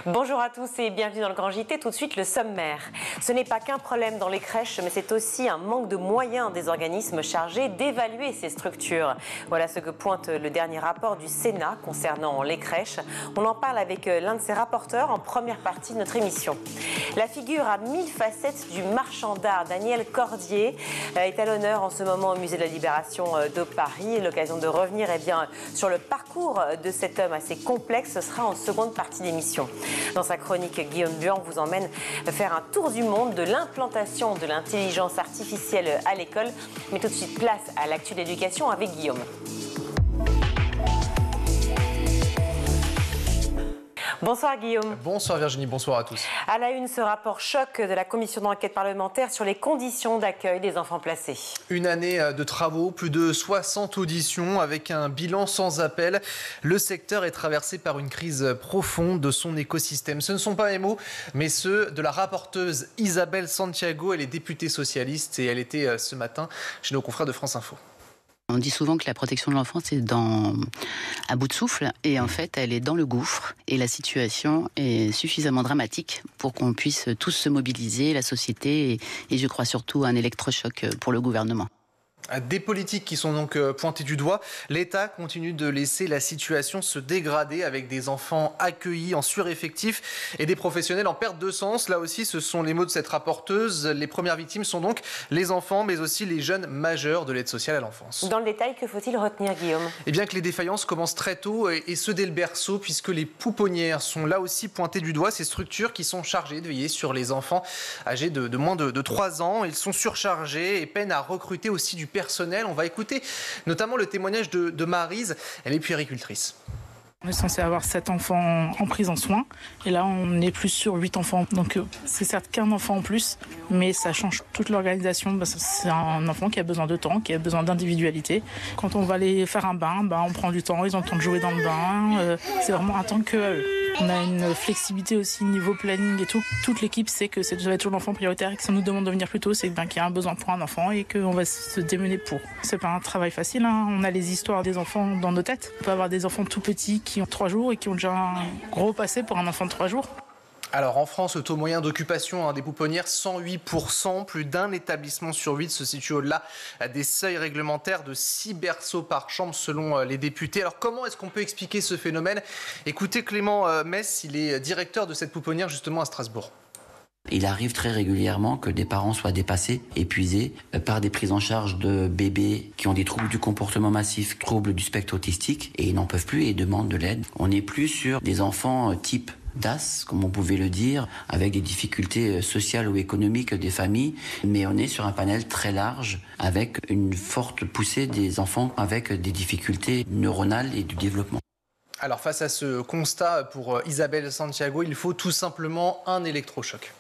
Bonjour à tous et bienvenue dans le Grand JT. Tout de suite, le sommaire. Ce n'est pas qu'un problème dans les crèches, mais c'est aussi un manque de moyens des organismes chargés d'évaluer ces structures. Voilà ce que pointe le dernier rapport du Sénat concernant les crèches. On en parle avec l'un de ses rapporteurs en première partie de notre émission. La figure à 1000 facettes du marchand d'art, Daniel Cordier, est à l'honneur en ce moment au Musée de la Libération de Paris. L'occasion de revenir sur le parcours de cet homme assez complexe, ce sera en seconde partie d'émission. Dans sa chronique, Guillaume Buan vous emmène faire un tour du monde de l'implantation de l'intelligence artificielle à l'école. Mais tout de suite, place à l'actu d'éducation avec Guillaume. Bonsoir Guillaume. Bonsoir Virginie, bonsoir à tous. À la une, ce rapport choc de la commission d'enquête parlementaire sur les conditions d'accueil des enfants placés. Une année de travaux, plus de 60 auditions avec un bilan sans appel. Le secteur est traversé par une crise profonde de son écosystème. Ce ne sont pas mes mots, mais ceux de la rapporteuse Isabelle Santiago. Elle est députée socialiste et elle était ce matin chez nos confrères de France Info. On dit souvent que la protection de l'enfance est à bout de souffle et en fait elle est dans le gouffre et la situation est suffisamment dramatique pour qu'on puisse tous se mobiliser, la société et je crois surtout un électrochoc pour le gouvernement. Des politiques qui sont donc pointées du doigt. L'État continue de laisser la situation se dégrader avec des enfants accueillis en sureffectif et des professionnels en perte de sens. Là aussi, ce sont les mots de cette rapporteuse. Les premières victimes sont donc les enfants, mais aussi les jeunes majeurs de l'aide sociale à l'enfance. Dans le détail, que faut-il retenir, Guillaume ? Eh bien que les défaillances commencent très tôt et ce dès le berceau, puisque les pouponnières sont là aussi pointées du doigt. Ces structures qui sont chargées de veiller sur les enfants âgés de moins de 3 ans. Ils sont surchargés et peinent à recruter aussi du personnel. On va écouter notamment le témoignage de Maryse, elle est puéricultrice. On est censé avoir 7 enfants en prise en soins et là on est plus sur 8 enfants. Donc c'est certes qu'un enfant en plus, mais ça change toute l'organisation. C'est un enfant qui a besoin de temps, qui a besoin d'individualité. Quand on va aller faire un bain, on prend du temps, ils ont le temps de jouer dans le bain. C'est vraiment un temps que à eux. On a une flexibilité aussi niveau planning et tout. Toute l'équipe sait que ça va être toujours l'enfant prioritaire et que si on nous demande de venir plus tôt, c'est qu'il y a un besoin pour un enfant et qu'on va se démener pour. C'est pas un travail facile, hein. On a les histoires des enfants dans nos têtes. On peut avoir des enfants tout petits qui ont 3 jours et qui ont déjà un gros passé pour un enfant de 3 jours. Alors en France, le taux moyen d'occupation des pouponnières, 108%. Plus d'un établissement sur 8 se situe au-delà des seuils réglementaires de 6 berceaux par chambre selon les députés. Alors comment est-ce qu'on peut expliquer ce phénomène ? Écoutez Clément Mess, il est directeur de cette pouponnière justement à Strasbourg. Il arrive très régulièrement que des parents soient dépassés, épuisés par des prises en charge de bébés qui ont des troubles du comportement massif, troubles du spectre autistique et ils n'en peuvent plus et demandent de l'aide. On n'est plus sur des enfants type DAS, comme on pouvait le dire, avec des difficultés sociales ou économiques des familles, mais on est sur un panel très large avec une forte poussée des enfants avec des difficultés neuronales et du développement. Alors face à ce constat pour Isabelle Santiago, il faut tout simplement un électrochoc.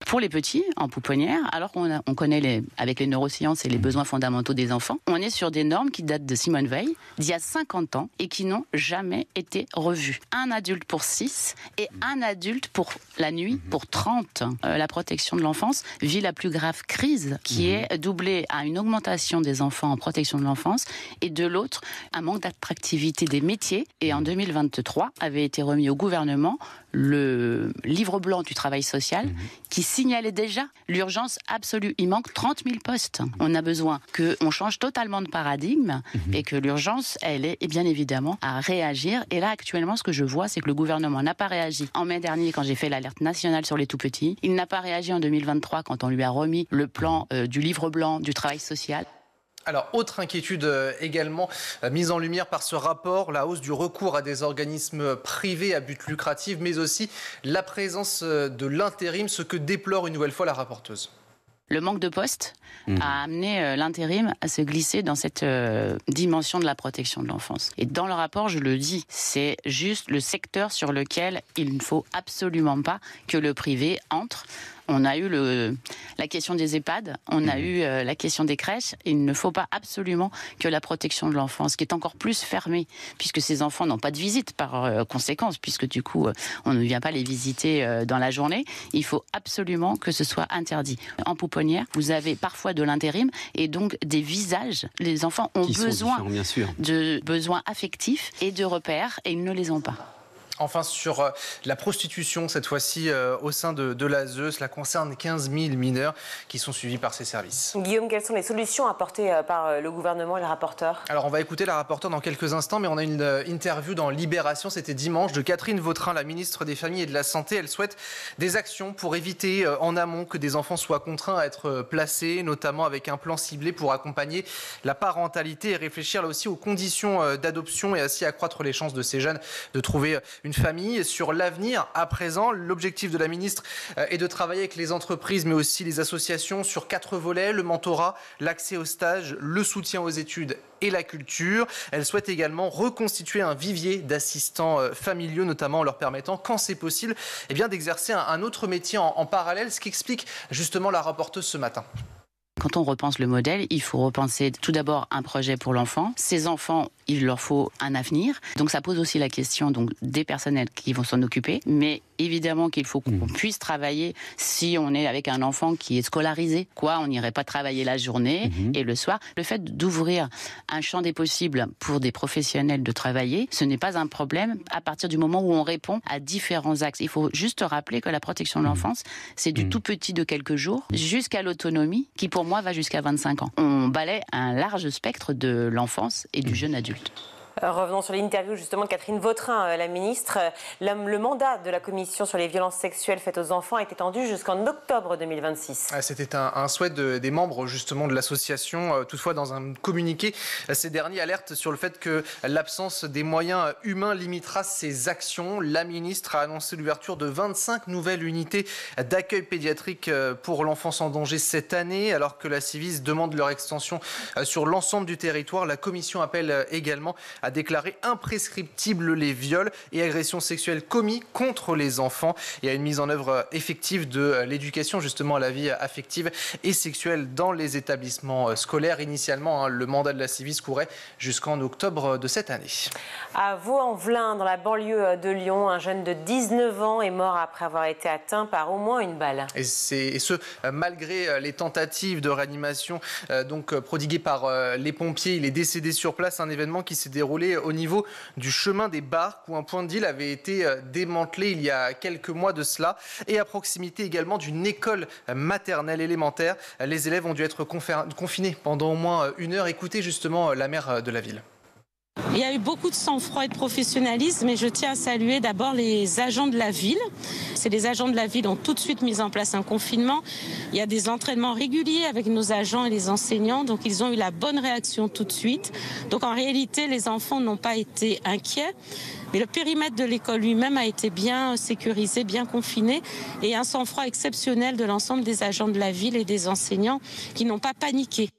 Pour les petits, en pouponnière, alors on connaît avec les neurosciences et les besoins fondamentaux des enfants, on est sur des normes qui datent de Simone Veil, d'il y a 50 ans, et qui n'ont jamais été revues. Un adulte pour 6 et un adulte pour la nuit pour 30. La protection de l'enfance vit la plus grave crise, qui est doublée à une augmentation des enfants en protection de l'enfance, et de l'autre, un manque d'attractivité des métiers. Et en 2023, avait été remis au gouvernement le livre blanc du travail social, qui signalait déjà l'urgence absolue. Il manque 30 000 postes. On a besoin qu'on change totalement de paradigme et que l'urgence, elle est bien évidemment à réagir. Et là, actuellement, ce que je vois, c'est que le gouvernement n'a pas réagi en mai dernier quand j'ai fait l'alerte nationale sur les tout-petits. Il n'a pas réagi en 2023 quand on lui a remis le plan du livre blanc du travail social. Alors, autre inquiétude également mise en lumière par ce rapport, la hausse du recours à des organismes privés à but lucratif, mais aussi la présence de l'intérim, ce que déplore une nouvelle fois la rapporteuse. Le manque de postes a amené l'intérim à se glisser dans cette dimension de la protection de l'enfance. Et dans le rapport, je le dis, c'est juste le secteur sur lequel il ne faut absolument pas que le privé entre. On a eu la question des EHPAD, on a eu la question des crèches. Il ne faut pas absolument que la protection de l'enfance, qui est encore plus fermée, puisque ces enfants n'ont pas de visite par conséquence, puisque du coup, on ne vient pas les visiter dans la journée. Il faut absolument que ce soit interdit. En pouponnière, vous avez parfois de l'intérim et donc des visages. Les enfants ont besoin de besoins affectifs et de repères, et ils ne les ont pas. Enfin, sur la prostitution, cette fois-ci au sein de l'ASE, cela concerne 15 000 mineurs qui sont suivis par ces services. Guillaume, quelles sont les solutions apportées par le gouvernement et le rapporteur? Alors, on va écouter la rapporteure dans quelques instants, mais on a une interview dans Libération, c'était dimanche, de Catherine Vautrin, la ministre des Familles et de la Santé. Elle souhaite des actions pour éviter en amont que des enfants soient contraints à être placés, notamment avec un plan ciblé pour accompagner la parentalité et réfléchir là aussi aux conditions d'adoption et ainsi accroître les chances de ces jeunes de trouver une famille. Sur l'avenir, à présent, l'objectif de la ministre est de travailler avec les entreprises mais aussi les associations sur 4 volets, le mentorat, l'accès au stage, le soutien aux études et la culture. Elle souhaite également reconstituer un vivier d'assistants familiaux, notamment en leur permettant, quand c'est possible, d'exercer un autre métier en parallèle, ce qu'explique justement la rapporteuse ce matin. Quand on repense le modèle, il faut repenser tout d'abord un projet pour l'enfant. Ces enfants, il leur faut un avenir. Donc ça pose aussi la question des personnels qui vont s'en occuper. Mais évidemment qu'il faut qu'on puisse travailler si on est avec un enfant qui est scolarisé. On n'irait pas travailler la journée et le soir. Le fait d'ouvrir un champ des possibles pour des professionnels de travailler, ce n'est pas un problème à partir du moment où on répond à différents axes. Il faut juste rappeler que la protection de l'enfance, c'est du tout petit de quelques jours jusqu'à l'autonomie qui pour moi va jusqu'à 25 ans. On balaie un large spectre de l'enfance et du jeune adulte. Revenons sur l'interview justement de Catherine Vautrin, la ministre. Le mandat de la commission sur les violences sexuelles faites aux enfants est étendu jusqu'en octobre 2026. C'était un souhait des membres justement de l'association. Toutefois, dans un communiqué, ces derniers alertent sur le fait que l'absence des moyens humains limitera ces actions. La ministre a annoncé l'ouverture de 25 nouvelles unités d'accueil pédiatrique pour l'enfance en danger cette année, alors que la Civis demande leur extension sur l'ensemble du territoire. La commission appelle également à déclarer imprescriptibles les viols et agressions sexuelles commis contre les enfants et à une mise en œuvre effective de l'éducation justement à la vie affective et sexuelle dans les établissements scolaires. Initialement, le mandat de la Civis courait jusqu'en octobre de cette année. À Vaux-en-Velin, dans la banlieue de Lyon, un jeune de 19 ans est mort après avoir été atteint par au moins une balle. Et ce, malgré les tentatives de réanimation prodiguées par les pompiers. Il est décédé sur place, un événement qui s'est déroulé au niveau du chemin des Barques où un point de deal avait été démantelé il y a quelques mois de cela et à proximité également d'une école maternelle élémentaire. Les élèves ont dû être confinés pendant au moins 1 heure. Écoutez justement la maire de la ville. Il y a eu beaucoup de sang-froid et de professionnalisme, et je tiens à saluer d'abord les agents de la ville. Les agents de la ville ont tout de suite mis en place un confinement. Il y a des entraînements réguliers avec nos agents et les enseignants, donc ils ont eu la bonne réaction tout de suite. Donc en réalité, les enfants n'ont pas été inquiets. Mais le périmètre de l'école lui-même a été bien sécurisé, bien confiné, et un sang-froid exceptionnel de l'ensemble des agents de la ville et des enseignants qui n'ont pas paniqué.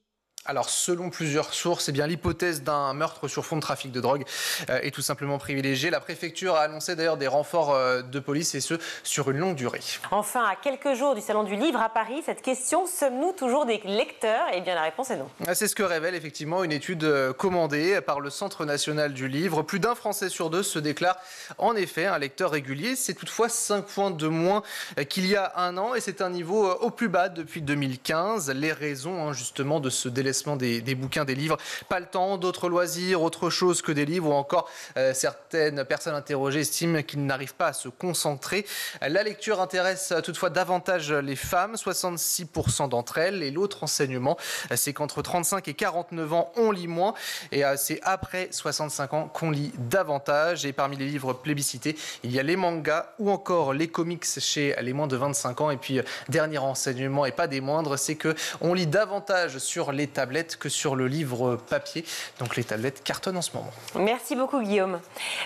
Alors, selon plusieurs sources, l'hypothèse d'un meurtre sur fond de trafic de drogue est tout simplement privilégiée. La préfecture a annoncé d'ailleurs des renforts de police et ce, sur une longue durée. Enfin, à quelques jours du Salon du Livre à Paris, cette question, sommes-nous toujours des lecteurs? Eh bien, la réponse est non. C'est ce que révèle effectivement une étude commandée par le Centre national du livre. Plus d'un Français sur 2 se déclare en effet un lecteur régulier. C'est toutefois 5 points de moins qu'il y a 1 an et c'est un niveau au plus bas depuis 2015. Les raisons justement de ce délaissement des bouquins, des livres, pas le temps, d'autres loisirs, autre chose que des livres ou encore certaines personnes interrogées estiment qu'ils n'arrivent pas à se concentrer. La lecture intéresse toutefois davantage les femmes, 66% d'entre elles, et l'autre enseignement, c'est qu'entre 35 et 49 ans, on lit moins et c'est après 65 ans qu'on lit davantage. Et parmi les livres plébiscités, il y a les mangas ou encore les comics chez les moins de 25 ans. Et puis, dernier enseignement et pas des moindres, c'est qu'on lit davantage sur les tablettes que sur le livre papier. Donc les tablettes cartonnent en ce moment. Merci beaucoup Guillaume.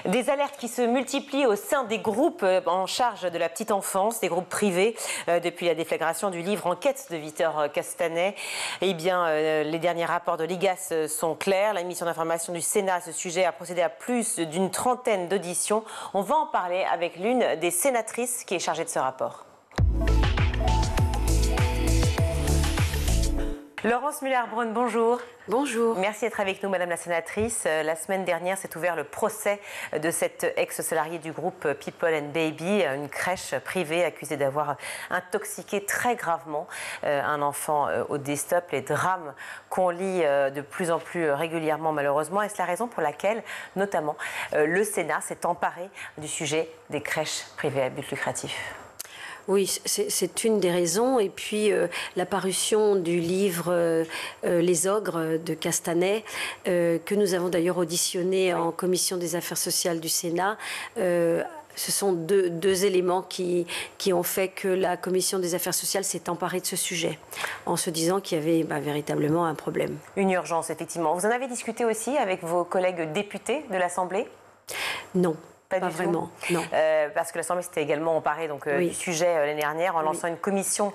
Des alertes qui se multiplient au sein des groupes en charge de la petite enfance, des groupes privés, depuis la déflagration du livre Enquête de Victor Castanet. Eh bien, les derniers rapports de l'IGAS sont clairs. La mission d'information du Sénat à ce sujet a procédé à plus d'une 30aine d'auditions. On va en parler avec l'une des sénatrices qui est chargée de ce rapport. Laurence Muller-Braun, bonjour. Bonjour. Merci d'être avec nous, Madame la Sénatrice. La semaine dernière s'est ouvert le procès de cet ex-salarié du groupe People and Baby, une crèche privée accusée d'avoir intoxiqué très gravement un enfant au Destop. Les drames qu'on lit de plus en plus régulièrement, malheureusement. Est-ce la raison pour laquelle, notamment, le Sénat s'est emparé du sujet des crèches privées à but lucratif ? Oui, c'est une des raisons. Et puis, la parution du livre Les Ogres de Castanet, que nous avons d'ailleurs auditionné en commission des affaires sociales du Sénat, ce sont deux éléments qui ont fait que la commission des affaires sociales s'est emparée de ce sujet, en se disant qu'il y avait véritablement un problème. Une urgence, effectivement. Vous en avez discuté aussi avec vos collègues députés de l'Assemblée ? Non. Pas vraiment, non. Parce que l'Assemblée s'était également emparée du sujet l'année dernière en lançant une commission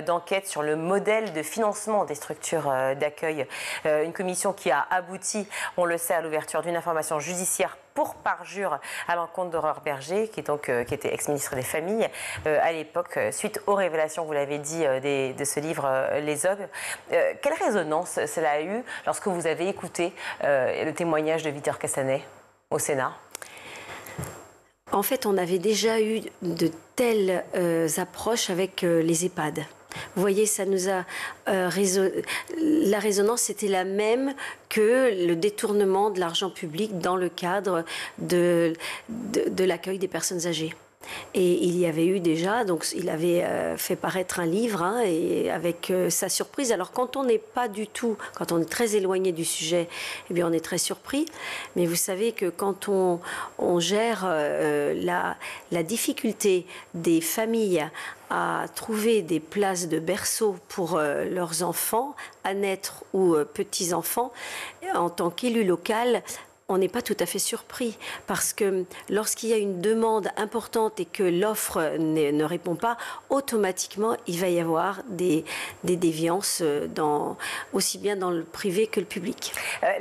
d'enquête sur le modèle de financement des structures d'accueil. Une commission qui a abouti, on le sait, à l'ouverture d'une information judiciaire pour parjure à l'encontre d'Aurore Berger, qui était ex-ministre des Familles à l'époque, suite aux révélations, vous l'avez dit, de ce livre Les Ogres. Quelle résonance cela a eu lorsque vous avez écouté le témoignage de Victor Castanet au Sénat ? En fait, on avait déjà eu de telles approches avec les EHPAD. Vous voyez, ça nous a la résonance était la même que le détournement de l'argent public dans le cadre de l'accueil des personnes âgées. Et il y avait eu déjà, donc il avait fait paraître un livre, et avec sa surprise. Alors quand on n'est pas du tout, quand on est très éloigné du sujet, eh bien on est très surpris. Mais vous savez que quand on gère la difficulté des familles à trouver des places de berceau pour leurs enfants, à naître ou petits-enfants, en tant qu'élu local, on n'est pas tout à fait surpris, parce que lorsqu'il y a une demande importante et que l'offre ne répond pas, automatiquement, il va y avoir des déviances aussi bien dans le privé que le public.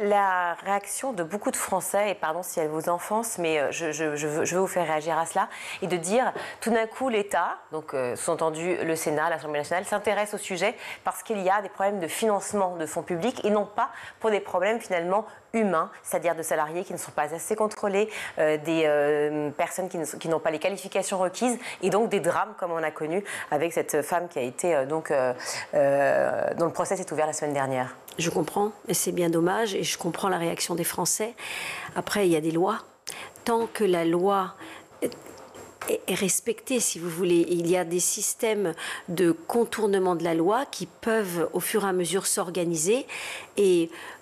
La réaction de beaucoup de Français, et pardon si elle vous offense, mais je veux vous faire réagir à cela, est de dire tout d'un coup l'État, donc sous-entendu le Sénat, l'Assemblée nationale, s'intéresse au sujet parce qu'il y a des problèmes de financement de fonds publics et non pas pour des problèmes finalement humains, c'est-à-dire de salariés qui ne sont pas assez contrôlés, des personnes qui n'ont pas les qualifications requises et donc des drames comme on a connu avec cette femme qui a été dont le procès s'est ouvert la semaine dernière. Je comprends, et c'est bien dommage, et je comprends la réaction des Français. Après, il y a des lois. Tant que la loi est respectée, si vous voulez, il y a des systèmes de contournement de la loi qui peuvent au fur et à mesure s'organiser,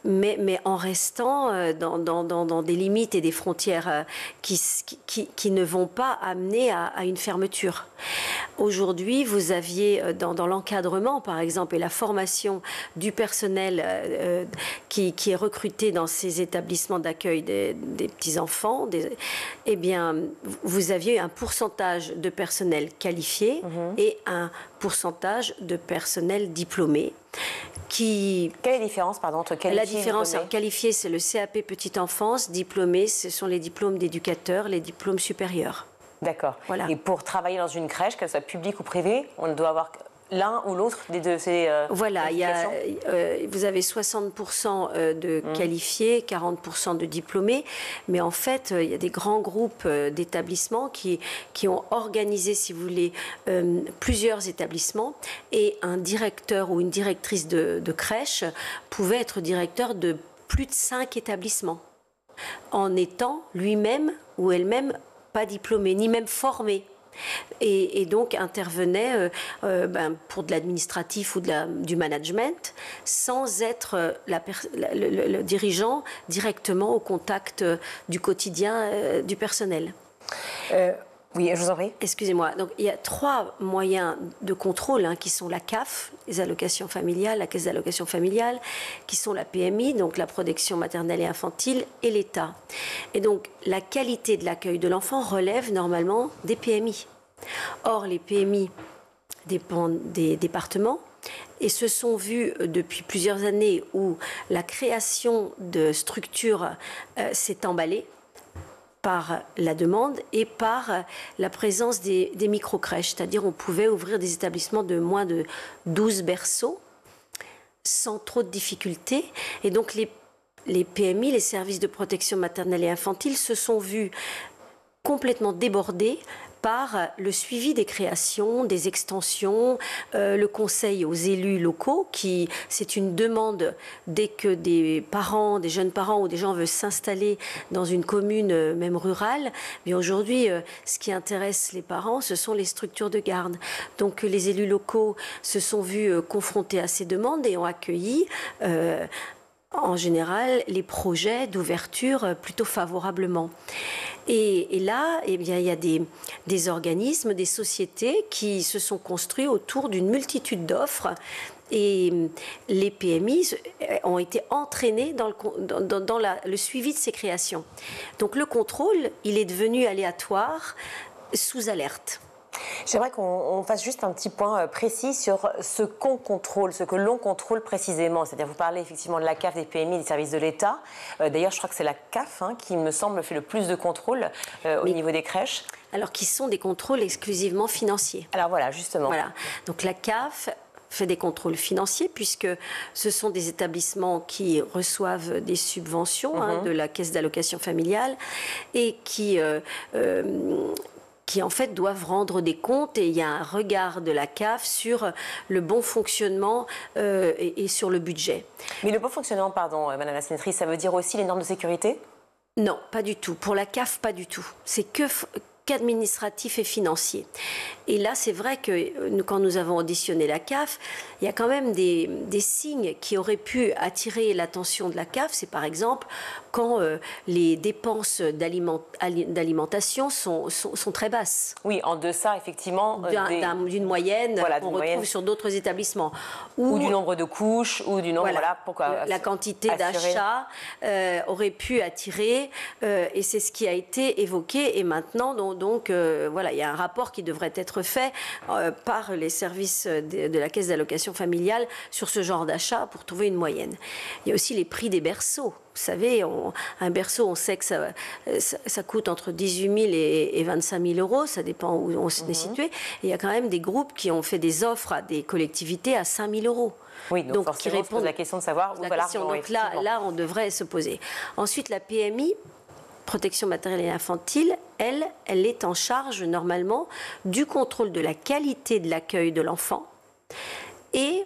mais en restant dans des limites et des frontières qui ne vont pas amener à une fermeture. Aujourd'hui, vous aviez dans l'encadrement, par exemple, et la formation du personnel qui est recruté dans ces établissements d'accueil des petits-enfants, eh bien, vous aviez un pourcentage de personnel qualifié et un pourcentage de personnel diplômé. Quelle est la différence, pardon, entre qualifié et diplômé ? La différence, qualifié, c'est le CAP petite enfance. Diplômé, ce sont les diplômes d'éducateurs, les diplômes supérieurs. D'accord. Voilà. Et pour travailler dans une crèche, qu'elle soit publique ou privée, on doit avoir l'un ou l'autre des deux. Voilà, vous avez 60% de qualifiés, 40% de diplômés, mais en fait, il y a des grands groupes d'établissements qui ont organisé, si vous voulez, plusieurs établissements, et un directeur ou une directrice de crèche pouvait être directeur de plus de 5 établissements, en étant lui-même ou elle-même pas diplômé, ni même formé. Et donc intervenait pour de l'administratif ou du management sans être le dirigeant directement au contact du quotidien du personnel. Oui, je vous en prie. Excusez-moi. Donc, il y a 3 moyens de contrôle qui sont la CAF, les allocations familiales, la caisse d'allocations familiales, qui sont la PMI, donc la protection maternelle et infantile, et l'État. Et donc, la qualité de l'accueil de l'enfant relève normalement des PMI. Or, les PMI dépendent des départements et se sont vus depuis plusieurs années où la création de structures s'est emballée par la demande et par la présence des micro-crèches. C'est-à-dire on pouvait ouvrir des établissements de moins de 12 berceaux sans trop de difficultés. Et donc les PMI, les services de protection maternelle et infantile, se sont vus complètement débordés par le suivi des créations, des extensions, le conseil aux élus locaux, c'est une demande dès que des parents, des jeunes parents ou des gens veulent s'installer dans une commune, même rurale. Mais aujourd'hui, ce qui intéresse les parents, ce sont les structures de garde. Donc les élus locaux se sont vus confrontés à ces demandes et ont accueilli en général les projets d'ouverture plutôt favorablement. Et là, eh bien, il y a des organismes, des sociétés qui se sont construits autour d'une multitude d'offres. Et les PMI ont été entraînés dans le suivi de ces créations. Donc le contrôle, il est devenu aléatoire, sous alerte. J'aimerais qu'on fasse juste un petit point précis sur ce qu'on contrôle, ce que l'on contrôle précisément. C'est-à-dire, vous parlez effectivement de la CAF, des PMI, des services de l'État. D'ailleurs, je crois que c'est la CAF qui, me semble, fait le plus de contrôles au niveau des crèches. Alors, qui sont des contrôles exclusivement financiers. Alors voilà, justement. Voilà. Donc la CAF fait des contrôles financiers puisque ce sont des établissements qui reçoivent des subventions de la Caisse d'allocation familiale et qui en fait doivent rendre des comptes, et il y a un regard de la CAF sur le bon fonctionnement et sur le budget. Mais le bon fonctionnement, pardon, Madame la sénatrice, ça veut dire aussi les normes de sécurité ? Non, pas du tout. Pour la CAF, pas du tout. C'est qu'administratif et financier. Et là, c'est vrai que quand nous avons auditionné la CAF, il y a quand même des signes qui auraient pu attirer l'attention de la CAF. C'est par exemple quand les dépenses d'alimentation sont très basses. Oui, en deçà, effectivement, d'une moyenne qu'on retrouve sur d'autres établissements. Ou du nombre de couches, ou du nombre... Voilà, pourquoi la quantité d'achats aurait pu attirer, et c'est ce qui a été évoqué. Et maintenant, donc voilà, il y a un rapport qui devrait être fait par les services de la Caisse d'allocation familiale sur ce genre d'achat pour trouver une moyenne. Il y a aussi les prix des berceaux. Vous savez, un berceau, on sait que ça coûte entre 18 000 et 25 000 euros, ça dépend où on est situé. Et il y a quand même des groupes qui ont fait des offres à des collectivités à 5 000 euros. Oui, donc forcément, on se pose la question de savoir où va l'argent. Donc là, on devrait se poser. Ensuite, la PMI, protection maternelle et infantile, elle est en charge normalement du contrôle de la qualité de l'accueil de l'enfant et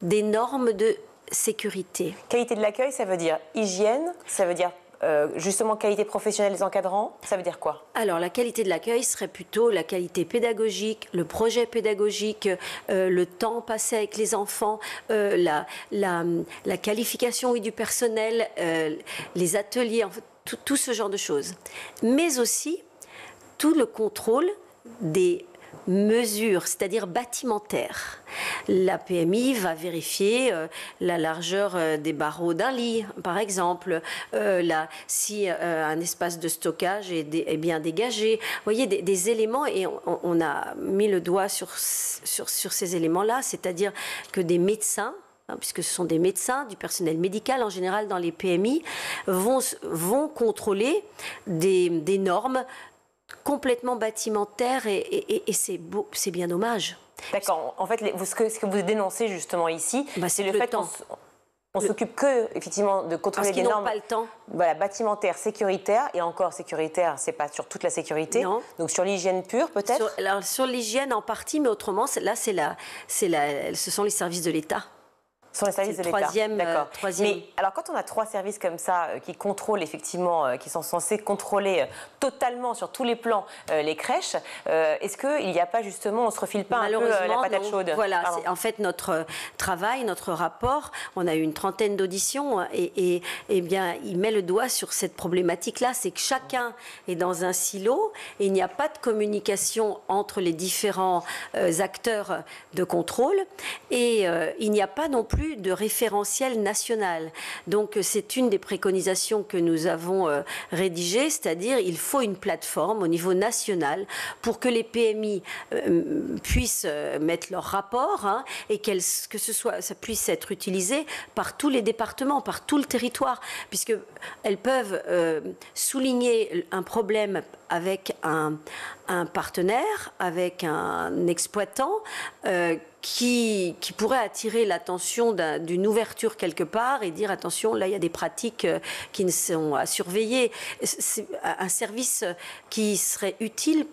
des normes de sécurité. Qualité de l'accueil, ça veut dire hygiène, ça veut dire justement qualité professionnelle des encadrants, ça veut dire quoi? Alors la qualité de l'accueil serait plutôt la qualité pédagogique, le projet pédagogique, le temps passé avec les enfants, la qualification du personnel, les ateliers, en fait, tout ce genre de choses. Mais aussi tout le contrôle des mesures, c'est-à-dire bâtimentaires. La PMI va vérifier la largeur des barreaux d'un lit, par exemple, si un espace de stockage est bien dégagé. Vous voyez, des éléments, et on a mis le doigt sur ces éléments-là, c'est-à-dire que des médecins, puisque ce sont des médecins, du personnel médical en général dans les PMI, vont contrôler des normes complètement bâtimentaires, et c'est bien dommage. D'accord. En fait, ce que vous dénoncez justement ici, c'est le fait qu'on s'occupe que effectivement de contrôler des normes. Parce qu'ils n'ont pas le temps. Voilà, bâtimentaires, sécuritaires, et encore sécuritaire, c'est pas sur toute la sécurité. Non. Donc sur l'hygiène pure, peut-être. Sur l'hygiène en partie, mais autrement, là, ce sont les services de l'État. Sur les services de l'État. D'accord. Troisième. Mais alors, quand on a 3 services comme ça qui contrôlent effectivement, qui sont censés contrôler totalement sur tous les plans les crèches, est-ce qu'il n'y a pas justement, on se refile pas un peu la patate chaude? Voilà, c'est en fait notre travail, notre rapport. On a eu une trentaine d'auditions et bien, il met le doigt sur cette problématique-là, c'est que chacun est dans un silo et il n'y a pas de communication entre les différents acteurs de contrôle, et il n'y a pas non plus de référentiel national. Donc c'est une des préconisations que nous avons rédigées, c'est-à-dire il faut une plateforme au niveau national pour que les PMI puissent mettre leur rapport, et que ça puisse être utilisé par tous les départements, par tout le territoire, puisqu'elles peuvent souligner un problème avec un partenaire, avec un exploitant qui pourrait attirer l'attention d'une ouverture quelque part et dire attention, là il y a des pratiques qui ne sont à surveiller. C'est un service qui serait utile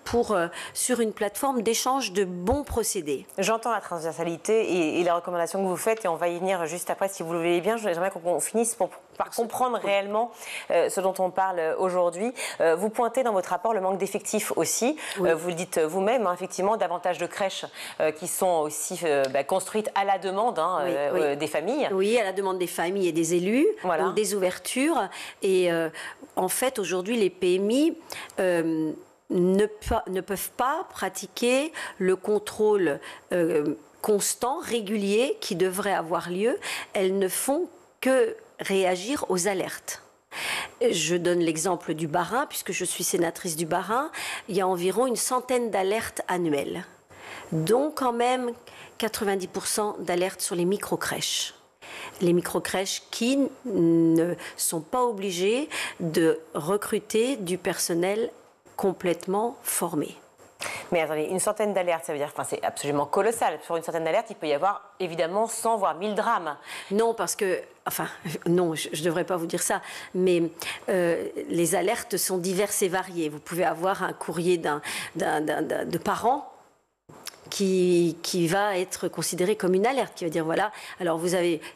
sur une plateforme d'échange de bons procédés. J'entends la transversalité et les recommandations que vous faites et on va y venir juste après si vous le voulez bien. J'aimerais qu'on finisse par comprendre réellement ce dont on parle aujourd'hui. Vous pointez dans votre rapport le manque d'effectifs aussi. Oui. Vous le dites vous-même, hein, effectivement, davantage de crèches qui sont aussi construites à la demande des familles. Oui, à la demande des familles et des élus, voilà. Donc des ouvertures. Et en fait, aujourd'hui, les PMI ne peuvent pas pratiquer le contrôle constant, régulier, qui devrait avoir lieu. Elles ne font que réagir aux alertes. Je donne l'exemple du Bas-Rhin, puisque je suis sénatrice du Bas-Rhin. Il y a environ une centaine d'alertes annuelles, dont quand même 90% d'alertes sur les micro-crèches. Les micro-crèches qui ne sont pas obligées de recruter du personnel complètement formé. Mais attendez, une centaine d'alertes, ça veut dire, c'est absolument colossal. Sur une centaine d'alertes, il peut y avoir évidemment 100 voire 1000 drames. Non, parce que, non, je ne devrais pas vous dire ça, mais les alertes sont diverses et variées. Vous pouvez avoir un courrier de parents qui va être considéré comme une alerte, qui va dire voilà, alors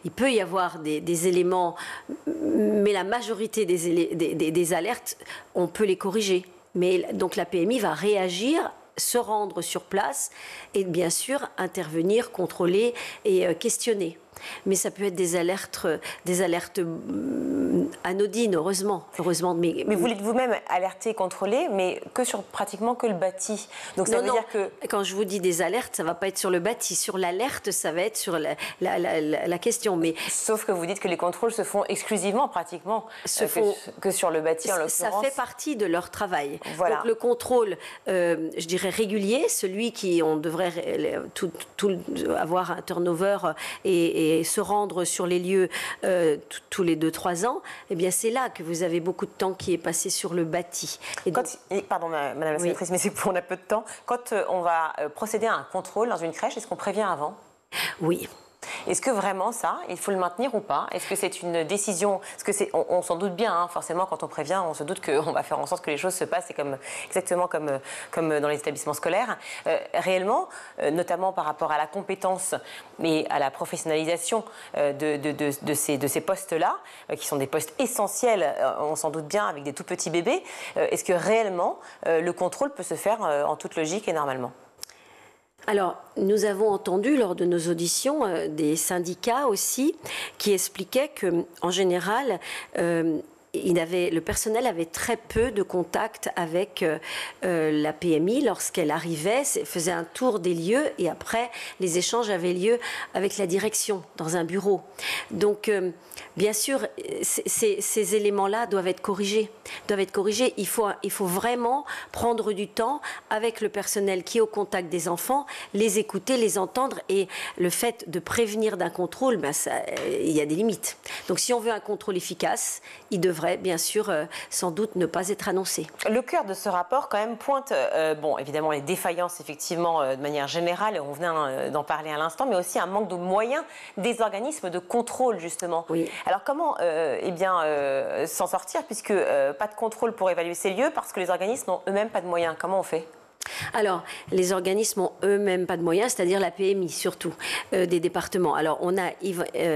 il peut y avoir des éléments, mais la majorité des alertes, on peut les corriger. Mais donc la PMI va réagir, se rendre sur place et bien sûr intervenir, contrôler et questionner. Mais ça peut être des alertes anodines, heureusement. Mais vous dites vous-même alerter, contrôler, mais pratiquement que le bâti. Donc ça veut dire que... Quand je vous dis des alertes, ça ne va pas être sur le bâti. Sur l'alerte, ça va être sur la question. Mais... Sauf que vous dites que les contrôles se font exclusivement, pratiquement, que sur le bâti, en l'occurrence. Ça fait partie de leur travail. Voilà. Donc le contrôle, je dirais régulier, celui qui on devrait avoir un turnover et se rendre sur les lieux tous les 2-3 ans, eh bien c'est là que vous avez beaucoup de temps qui est passé sur le bâti. Pardon, Madame la sénatrice, mais c'est on a peu de temps. Quand on va procéder à un contrôle dans une crèche, est-ce qu'on prévient avant ? Oui. Est-ce que vraiment ça, il faut le maintenir ou pas ? Est-ce que c'est une décision ? Parce que on s'en doute bien, hein, forcément, quand on prévient, on se doute qu'on va faire en sorte que les choses se passent, c'est exactement comme dans les établissements scolaires. Réellement, notamment par rapport à la compétence et à la professionnalisation de ces postes-là, qui sont des postes essentiels, on s'en doute bien, avec des tout petits bébés, est-ce que réellement le contrôle peut se faire en toute logique et normalement ? Alors, nous avons entendu lors de nos auditions des syndicats aussi qui expliquaient qu'en général, le personnel avait très peu de contact avec la PMI lorsqu'elle arrivait, faisait un tour des lieux et après, les échanges avaient lieu avec la direction dans un bureau. Donc, bien sûr, ces éléments-là doivent être corrigés. Il faut vraiment prendre du temps avec le personnel qui est au contact des enfants, les écouter, les entendre et le fait de prévenir d'un contrôle, il y a des limites. Donc, si on veut un contrôle efficace, il devrait bien sûr sans doute ne pas être annoncé. Le cœur de ce rapport quand même pointe, évidemment les défaillances effectivement de manière générale, on vient d'en parler à l'instant, mais aussi un manque de moyens des organismes de contrôle justement. Oui. Alors comment s'en sortir puisque pas de contrôle pour évaluer ces lieux parce que les organismes n'ont eux-mêmes pas de moyens. Comment on fait ? Alors, les organismes n'ont eux-mêmes pas de moyens, c'est-à-dire la PMI surtout, des départements. Alors, on a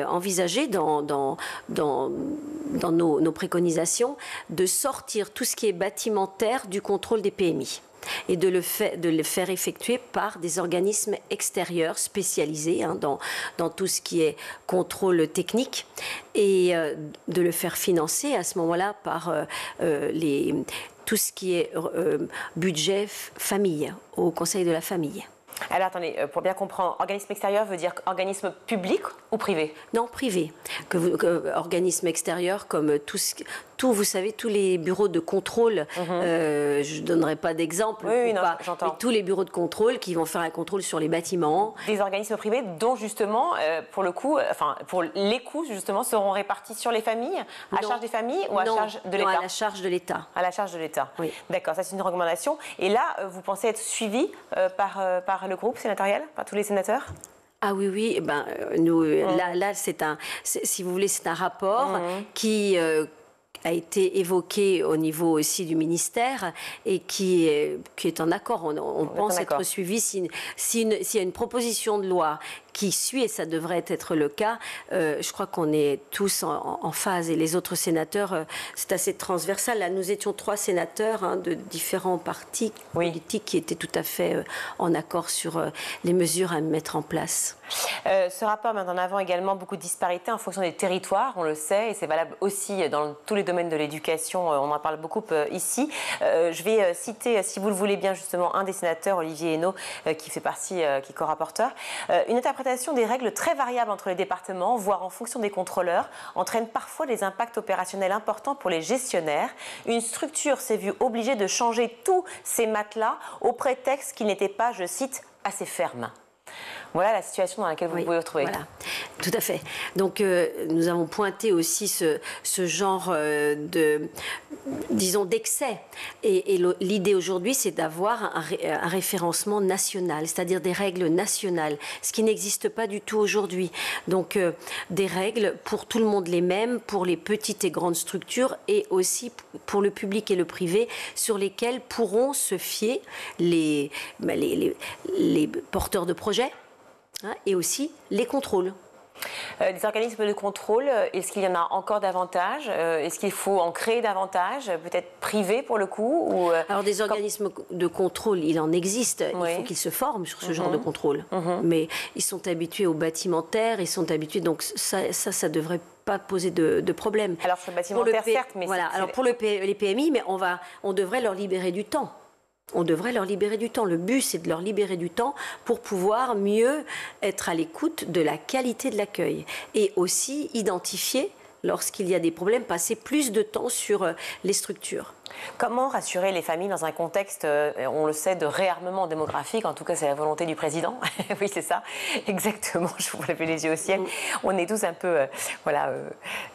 envisagé dans nos préconisations de sortir tout ce qui est bâtimentaire du contrôle des PMI et de le faire effectuer par des organismes extérieurs spécialisés dans tout ce qui est contrôle technique et de le faire financer à ce moment-là par tout ce qui est budget famille, au Conseil de la famille. Alors attendez, pour bien comprendre, organisme extérieur veut dire organisme public ou privé ? Non, privé. Organisme extérieur comme vous savez, tous les bureaux de contrôle, je ne donnerai pas d'exemple, mais tous les bureaux de contrôle qui vont faire un contrôle sur les bâtiments. Des organismes privés dont justement, pour les coûts justement, seront répartis sur les familles, à charge des familles ou à charge de l'État ? Non, à la charge de l'État. À la charge de l'État. Oui. D'accord, ça c'est une recommandation. Et là, vous pensez être suivi par le groupe sénatorial, par tous les sénateurs ? Ah oui, nous, là si vous voulez, c'est un rapport qui a été évoqué au niveau aussi du ministère et qui est en accord. On pense être suivi s'il y a une proposition de loi qui suit, et ça devrait être le cas. Je crois qu'on est tous en phase, et les autres sénateurs, c'est assez transversal. Là, nous étions 3 sénateurs de différents partis politiques qui étaient tout à fait en accord sur les mesures à mettre en place. Ce rapport met en avant également beaucoup de disparités en fonction des territoires, on le sait, et c'est valable aussi dans tous les domaines de l'éducation, on en parle beaucoup ici. Je vais citer, si vous le voulez bien, justement, un des sénateurs, Olivier Henno, qui fait partie, qui est co-rapporteur. Une interprétation des règles très variables entre les départements, voire en fonction des contrôleurs, entraîne parfois des impacts opérationnels importants pour les gestionnaires. Une structure s'est vue obligée de changer tous ces matelas au prétexte qu'ils n'étaient pas, je cite, assez fermes. Voilà la situation dans laquelle vous pouvez vous retrouver. Voilà, tout à fait. Donc, nous avons pointé aussi ce genre d'excès. Et l'idée aujourd'hui, c'est d'avoir un référencement national, c'est-à-dire des règles nationales, ce qui n'existe pas du tout aujourd'hui. Donc, des règles pour tout le monde les mêmes, pour les petites et grandes structures, et aussi pour le public et le privé, sur lesquels pourront se fier les porteurs de projets. Et aussi les contrôles. Les organismes de contrôle, est-ce qu'il y en a encore davantage? Est-ce qu'il faut en créer davantage, peut-être privés pour le coup Alors des organismes de contrôle, il en existe. Il faut qu'ils se forment sur ce genre de contrôle. Mais ils sont habitués au bâtimentaire, ils sont habitués, donc ça ne devrait pas poser de problème. Alors sur le bâtimentaire, certes, mais voilà. Alors pour les PMI, mais on devrait leur libérer du temps. On devrait leur libérer du temps. Le but, c'est de leur libérer du temps pour pouvoir mieux être à l'écoute de la qualité de l'accueil. Et aussi identifier, lorsqu'il y a des problèmes, passer plus de temps sur les structures. Comment rassurer les familles dans un contexte, on le sait, de réarmement démographique? En tout cas, c'est la volonté du président. Oui, c'est ça, exactement. Je vous lève les yeux au ciel. On est tous un peu,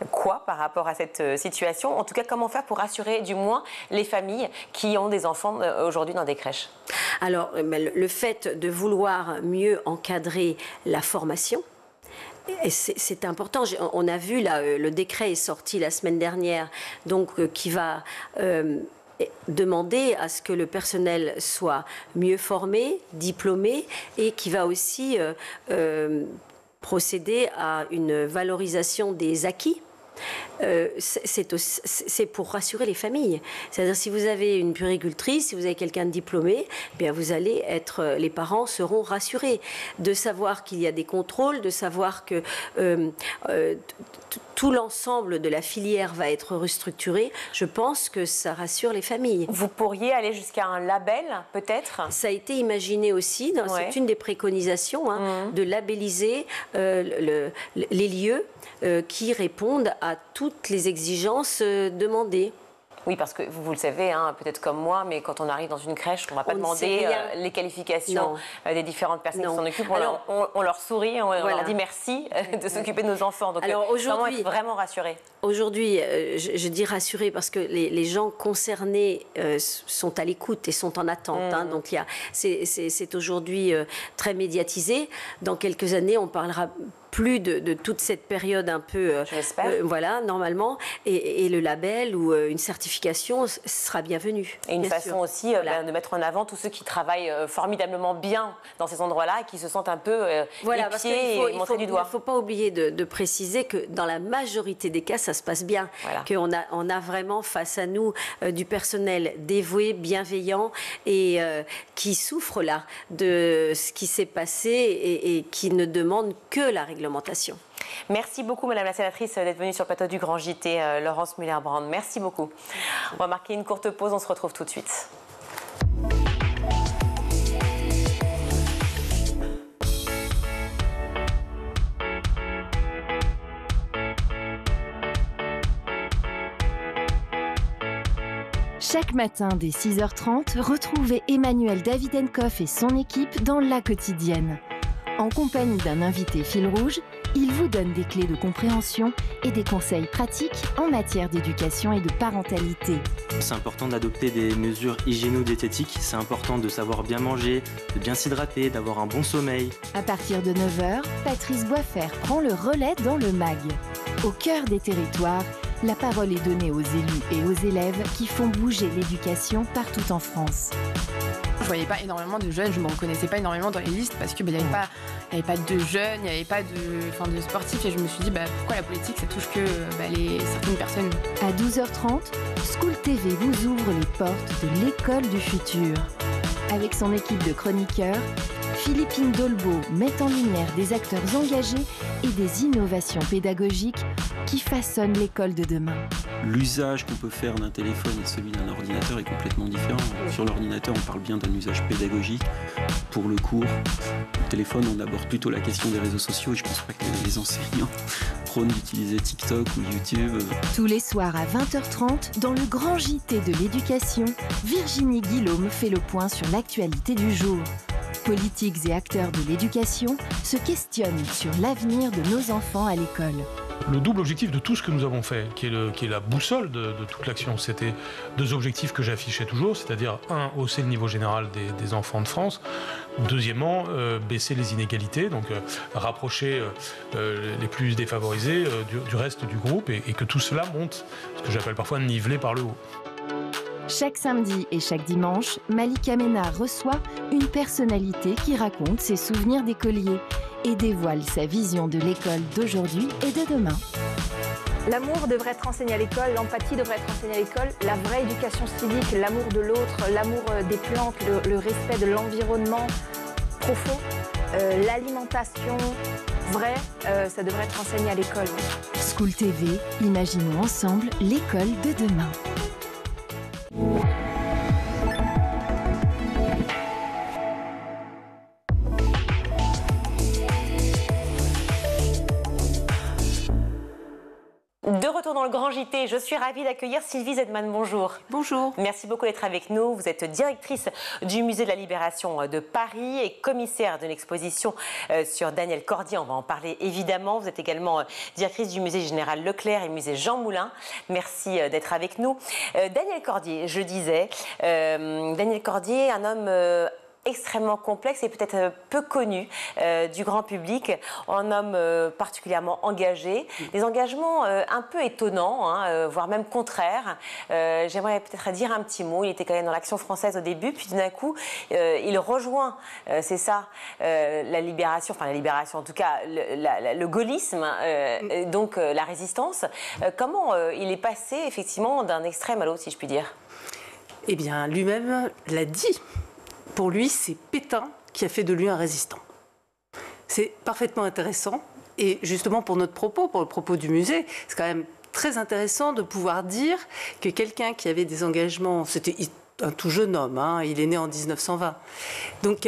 quoi par rapport à cette situation? En tout cas, comment faire pour rassurer, du moins, les familles qui ont des enfants aujourd'hui dans des crèches? Alors, le fait de vouloir mieux encadrer la formation, c'est important. On a vu, là, le décret est sorti la semaine dernière, donc qui va demander à ce que le personnel soit mieux formé, diplômé, et qui va aussi procéder à une valorisation des acquis. C'est pour rassurer les familles. C'est-à-dire, si vous avez une puéricultrice, si vous avez quelqu'un de diplômé, bien vous allez les parents seront rassurés de savoir qu'il y a des contrôles, de savoir que tout l'ensemble de la filière va être restructuré. Je pense que ça rassure les familles. Vous pourriez aller jusqu'à un label, peut-être? Ça a été imaginé aussi, c'est une des préconisations, de labelliser les lieux qui répondent à toutes les exigences demandées. Oui, parce que vous le savez, peut-être comme moi, mais quand on arrive dans une crèche, on ne va pas demander les qualifications des différentes personnes qui s'en occupent. On leur sourit, on leur dit merci de s'occuper de nos enfants. Donc, comment être vraiment rassurés? Aujourd'hui, je dis rassurés parce que les gens concernés sont à l'écoute et sont en attente. Donc, c'est aujourd'hui très médiatisé. Dans quelques années, on parlera plus de toute cette période un peu, voilà, normalement, et le label ou une certification sera bienvenue. Et une façon aussi de mettre en avant tous ceux qui travaillent formidablement bien dans ces endroits-là et qui se sentent un peu épiés et montrés du doigt. Il ne faut pas oublier de préciser que dans la majorité des cas, ça se passe bien, qu'on a vraiment face à nous du personnel dévoué, bienveillant et qui souffre là de ce qui s'est passé et qui ne demande que la réglementation. Merci beaucoup, Madame la sénatrice, d'être venue sur le plateau du Grand JT, Laurence Muller-Brand. Merci beaucoup. On va marquer une courte pause, on se retrouve tout de suite. Chaque matin dès 6h30, retrouvez Emmanuel Davidenkoff et son équipe dans La Quotidienne. En compagnie d'un invité fil rouge, Il vous donne des clés de compréhension et des conseils pratiques en matière d'éducation et de parentalité. C'est important d'adopter des mesures hygiéno-diététiques, c'est important de savoir bien manger, de bien s'hydrater, d'avoir un bon sommeil. À partir de 9h, Patrice Boisfer prend le relais dans le MAG. Au cœur des territoires, la parole est donnée aux élus et aux élèves qui font bouger l'éducation partout en France. Je voyais pas énormément de jeunes, je ne me reconnaissais pas énormément dans les listes parce qu'il n'y avait pas de jeunes, il n'y avait pas de sportifs et je me suis dit pourquoi la politique ça touche que certaines personnes. À 12h30, School TV vous ouvre les portes de l'école du futur. Avec son équipe de chroniqueurs, Philippine Dolbeau met en lumière des acteurs engagés et des innovations pédagogiques qui façonnent l'école de demain. L'usage qu'on peut faire d'un téléphone et celui d'un ordinateur est complètement différent. Sur l'ordinateur, on parle bien d'un usage pédagogique. Pour le cours, le téléphone, on aborde plutôt la question des réseaux sociaux et je ne pense pas que les enseignants prônent d'utiliser TikTok ou YouTube. Tous les soirs à 20h30, dans le grand JT de l'éducation, Virginie Guillaume fait le point sur l'actualité du jour. Politiques et acteurs de l'éducation se questionnent sur l'avenir de nos enfants à l'école. Le double objectif de tout ce que nous avons fait, qui est la boussole de toute l'action, c'était deux objectifs que j'affichais toujours, c'est-à-dire un, hausser le niveau général des enfants de France, deuxièmement, baisser les inégalités, donc rapprocher les plus défavorisés du reste du groupe et que tout cela monte, ce que j'appelle parfois niveler par le haut. Chaque samedi et chaque dimanche, Malika Ménard reçoit une personnalité qui raconte ses souvenirs d'écolier et dévoile sa vision de l'école d'aujourd'hui et de demain. L'amour devrait être enseigné à l'école, l'empathie devrait être enseignée à l'école, la vraie éducation civique, l'amour de l'autre, l'amour des plantes, le respect de l'environnement profond, l'alimentation vraie, ça devrait être enseigné à l'école. School TV, imaginons ensemble l'école de demain. De retour dans le Grand JT, je suis ravie d'accueillir Sylvie Zedman. Bonjour. Bonjour. Merci beaucoup d'être avec nous. Vous êtes directrice du Musée de la Libération de Paris et commissaire d'une exposition sur Daniel Cordier. On va en parler évidemment. Vous êtes également directrice du Musée Général Leclerc et Musée Jean Moulin. Merci d'être avec nous. Daniel Cordier, je disais, Daniel Cordier, un homme extrêmement complexe et peut-être peu connu du grand public, un homme particulièrement engagé, des engagements un peu étonnants, voire même contraires. J'aimerais peut-être dire un petit mot. Il était quand même dans l'Action française au début, puis tout d'un coup, il rejoint, c'est ça, la libération en tout cas, le gaullisme, donc la résistance. Comment il est passé effectivement d'un extrême à l'autre, si je puis dire? Eh bien, lui-même l'a dit. Pour lui, c'est Pétain qui a fait de lui un résistant. C'est parfaitement intéressant. Et justement, pour notre propos, pour le propos du musée, c'est quand même très intéressant de pouvoir dire que quelqu'un qui avait des engagements, c'était un tout jeune homme, il est né en 1920. Donc,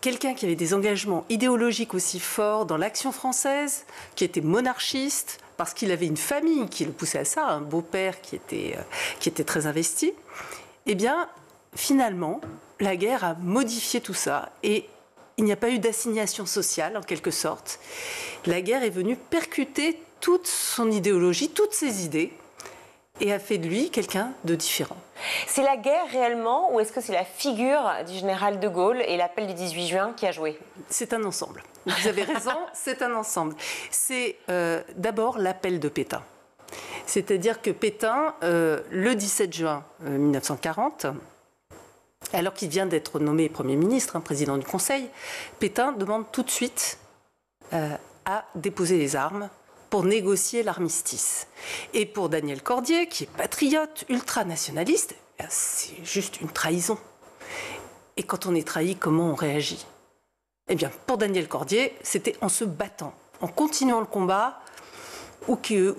quelqu'un qui avait des engagements idéologiques aussi forts dans l'Action française, qui était monarchiste, parce qu'il avait une famille qui le poussait à ça, un beau-père qui était très investi, eh bien, finalement, la guerre a modifié tout ça et il n'y a pas eu d'assignation sociale en quelque sorte. La guerre est venue percuter toute son idéologie, toutes ses idées et a fait de lui quelqu'un de différent. C'est la guerre réellement ou est-ce que c'est la figure du général de Gaulle et l'appel du 18 juin qui a joué? C'est un ensemble. Vous avez raison, c'est un ensemble. C'est d'abord l'appel de Pétain. C'est-à-dire que Pétain, le 17 juin 1940, alors qu'il vient d'être nommé Premier ministre, président du Conseil, Pétain demande tout de suite à déposer les armes pour négocier l'armistice. Et pour Daniel Cordier, qui est patriote, ultranationaliste, c'est juste une trahison. Et quand on est trahi, comment on réagit? Eh bien, pour Daniel Cordier, c'était en se battant, en continuant le combat, où que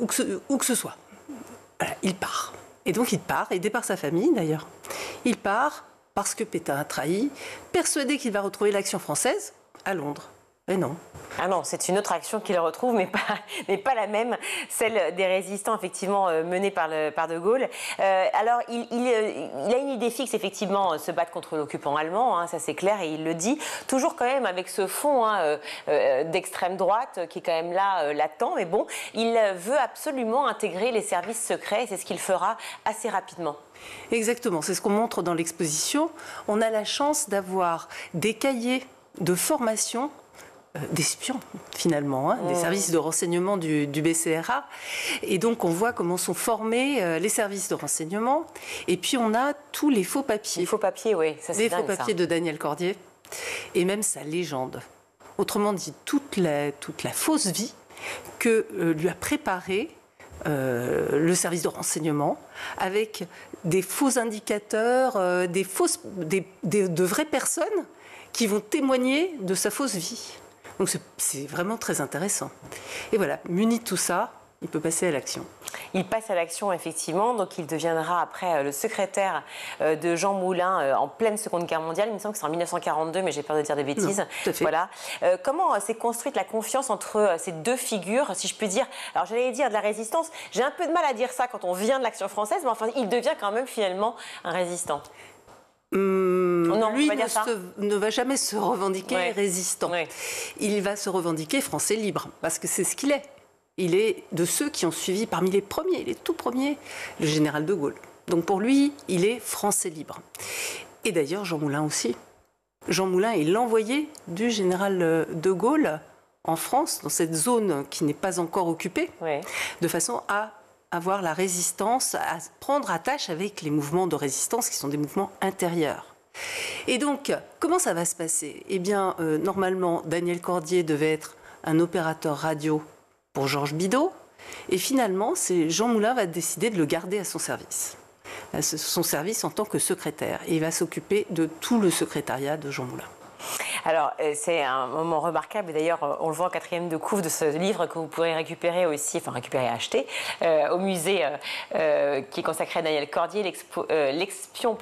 ce soit. Voilà, il part. Et donc il part, aidé par sa famille d'ailleurs. Il part parce que Pétain a trahi, persuadé qu'il va retrouver l'Action française à Londres. Et non. Ah non, c'est une autre action qu'il retrouve, mais pas la même, celle des résistants effectivement menée par De Gaulle. Alors, il a une idée fixe, effectivement, se battre contre l'occupant allemand, hein, ça c'est clair, et il le dit, toujours quand même avec ce fond d'extrême droite qui est quand même là, latent, mais bon, il veut absolument intégrer les services secrets, et c'est ce qu'il fera assez rapidement. Exactement, c'est ce qu'on montre dans l'exposition. On a la chance d'avoir des cahiers de formation d'espions, finalement, des services de renseignement du BCRA. Et donc, on voit comment sont formés les services de renseignement. Et puis, on a tous les faux papiers. Les faux papiers, oui, ça c'est dingue, les faux papiers de Daniel Cordier. Et même sa légende. Autrement dit, toute la fausse vie que lui a préparée le service de renseignement, avec des faux indicateurs, de vraies personnes qui vont témoigner de sa fausse vie. Donc c'est vraiment très intéressant. Et voilà, muni de tout ça, il peut passer à l'action. Il passe à l'action, effectivement, donc il deviendra après le secrétaire de Jean Moulin en pleine Seconde Guerre mondiale. Il me semble que c'est en 1942, mais j'ai peur de dire des bêtises. Non, tout à fait. Voilà. Comment s'est construite la confiance entre ces deux figures, si je puis dire? Alors j'allais dire de la résistance, j'ai un peu de mal à dire ça quand on vient de l'Action française, mais enfin il devient quand même finalement un résistant. Non, lui ne va jamais se revendiquer résistant. Ouais. Il va se revendiquer français libre, parce que c'est ce qu'il est. Il est de ceux qui ont suivi parmi les premiers, les tout premiers, le général de Gaulle. Donc pour lui, il est français libre. Et d'ailleurs, Jean Moulin aussi. Jean Moulin est l'envoyé du général de Gaulle en France, dans cette zone qui n'est pas encore occupée, de façon à avoir la résistance, à prendre attache avec les mouvements de résistance qui sont des mouvements intérieurs. Et donc, comment ça va se passer? Eh bien, normalement, Daniel Cordier devait être un opérateur radio pour Georges Bidault, et finalement, Jean Moulin va décider de le garder à son service en tant que secrétaire, et il va s'occuper de tout le secrétariat de Jean Moulin. Alors, c'est un moment remarquable. D'ailleurs, on le voit en 4e de couve de ce livre que vous pourrez récupérer aussi, enfin récupérer et acheter, au musée qui est consacré à Daniel Cordier, l'expion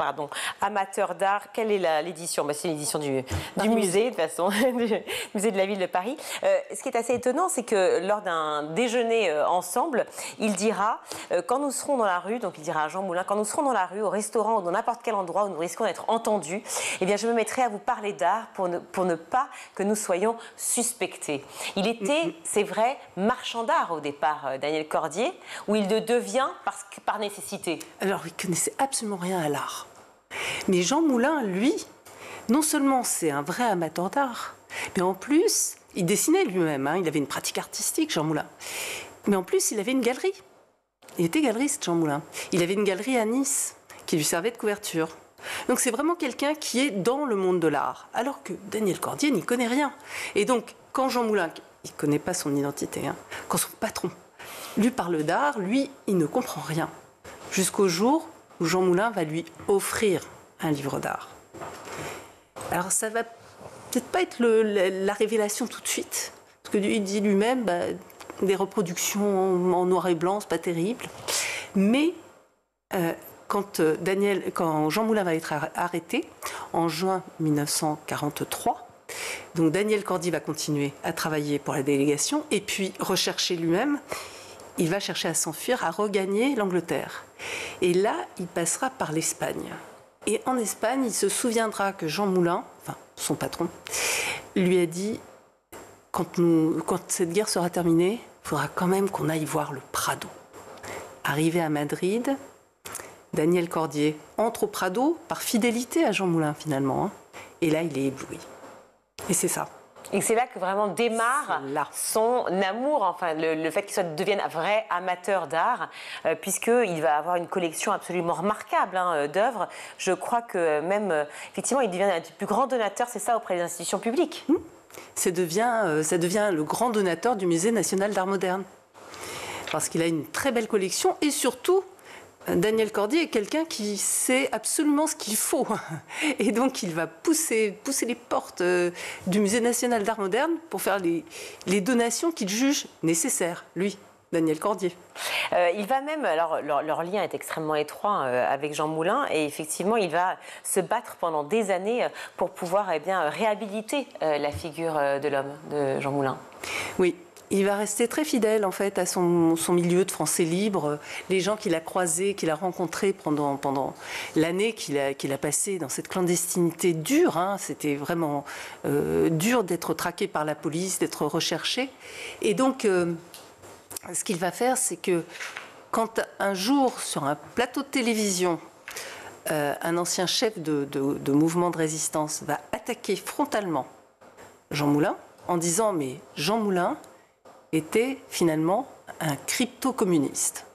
amateur d'art. Quelle est l'édition? C'est l'édition du musée, de toute façon, du musée de la ville de Paris. Ce qui est assez étonnant, c'est que lors d'un déjeuner ensemble, il dira, quand nous serons dans la rue, donc il dira à Jean Moulin, quand nous serons dans la rue, au restaurant ou dans n'importe quel endroit où nous risquons d'être entendus, eh bien, je me mettrai à vous parler d'art pour ne pas que nous soyons suspectés. Il était, c'est vrai, marchand d'art au départ, Daniel Cordier, où il devient par nécessité. Alors, il ne connaissait absolument rien à l'art. Mais Jean Moulin, lui, non seulement c'est un vrai amateur d'art, mais en plus, il dessinait lui-même. Il avait une pratique artistique, Jean Moulin. Mais en plus, il avait une galerie. Il était galeriste, Jean Moulin. Il avait une galerie à Nice qui lui servait de couverture. Donc c'est vraiment quelqu'un qui est dans le monde de l'art, alors que Daniel Cordier n'y connaît rien. Et donc, quand Jean Moulin, il ne connaît pas son identité, quand son patron lui parle d'art, lui, il ne comprend rien. Jusqu'au jour où Jean Moulin va lui offrir un livre d'art. Alors ça va peut-être pas être la révélation tout de suite, parce que lui, il dit lui-même, des reproductions en noir et blanc, c'est pas terrible. Mais quand Jean Moulin va être arrêté en juin 1943, donc Daniel Cordier va continuer à travailler pour la délégation et puis rechercher lui-même. Il va chercher à s'enfuir, à regagner l'Angleterre. Et là, il passera par l'Espagne. Et en Espagne, il se souviendra que Jean Moulin, enfin son patron, lui a dit quand cette guerre sera terminée, il faudra quand même qu'on aille voir le Prado. Arrivé à Madrid, Daniel Cordier entre au Prado par fidélité à Jean Moulin finalement. Et là, il est ébloui. Et c'est ça. Et c'est là que vraiment démarre son amour, enfin le fait qu'il devienne un vrai amateur d'art, puisqu'il va avoir une collection absolument remarquable d'œuvres. Je crois que même, effectivement, il devient un des plus grands donateurs, c'est ça, auprès des institutions publiques. Ça devient le grand donateur du Musée national d'art moderne. Parce qu'il a une très belle collection et surtout, Daniel Cordier est quelqu'un qui sait absolument ce qu'il faut. Et donc, il va pousser les portes du Musée national d'art moderne pour faire les donations qu'il juge nécessaires, lui. Daniel Cordier. Il va même, alors leur lien est extrêmement étroit avec Jean Moulin, et effectivement il va se battre pendant des années pour pouvoir réhabiliter la figure de l'homme, de Jean Moulin. Oui. Il va rester très fidèle en fait à son milieu de Français libre, les gens qu'il a croisés, qu'il a rencontrés pendant l'année qu'il a passé dans cette clandestinité dure. C'était vraiment dur d'être traqué par la police, d'être recherché. Et donc, ce qu'il va faire, c'est que quand un jour, sur un plateau de télévision, un ancien chef de mouvement de résistance va attaquer frontalement Jean Moulin en disant « mais Jean Moulin était finalement un crypto-communiste. »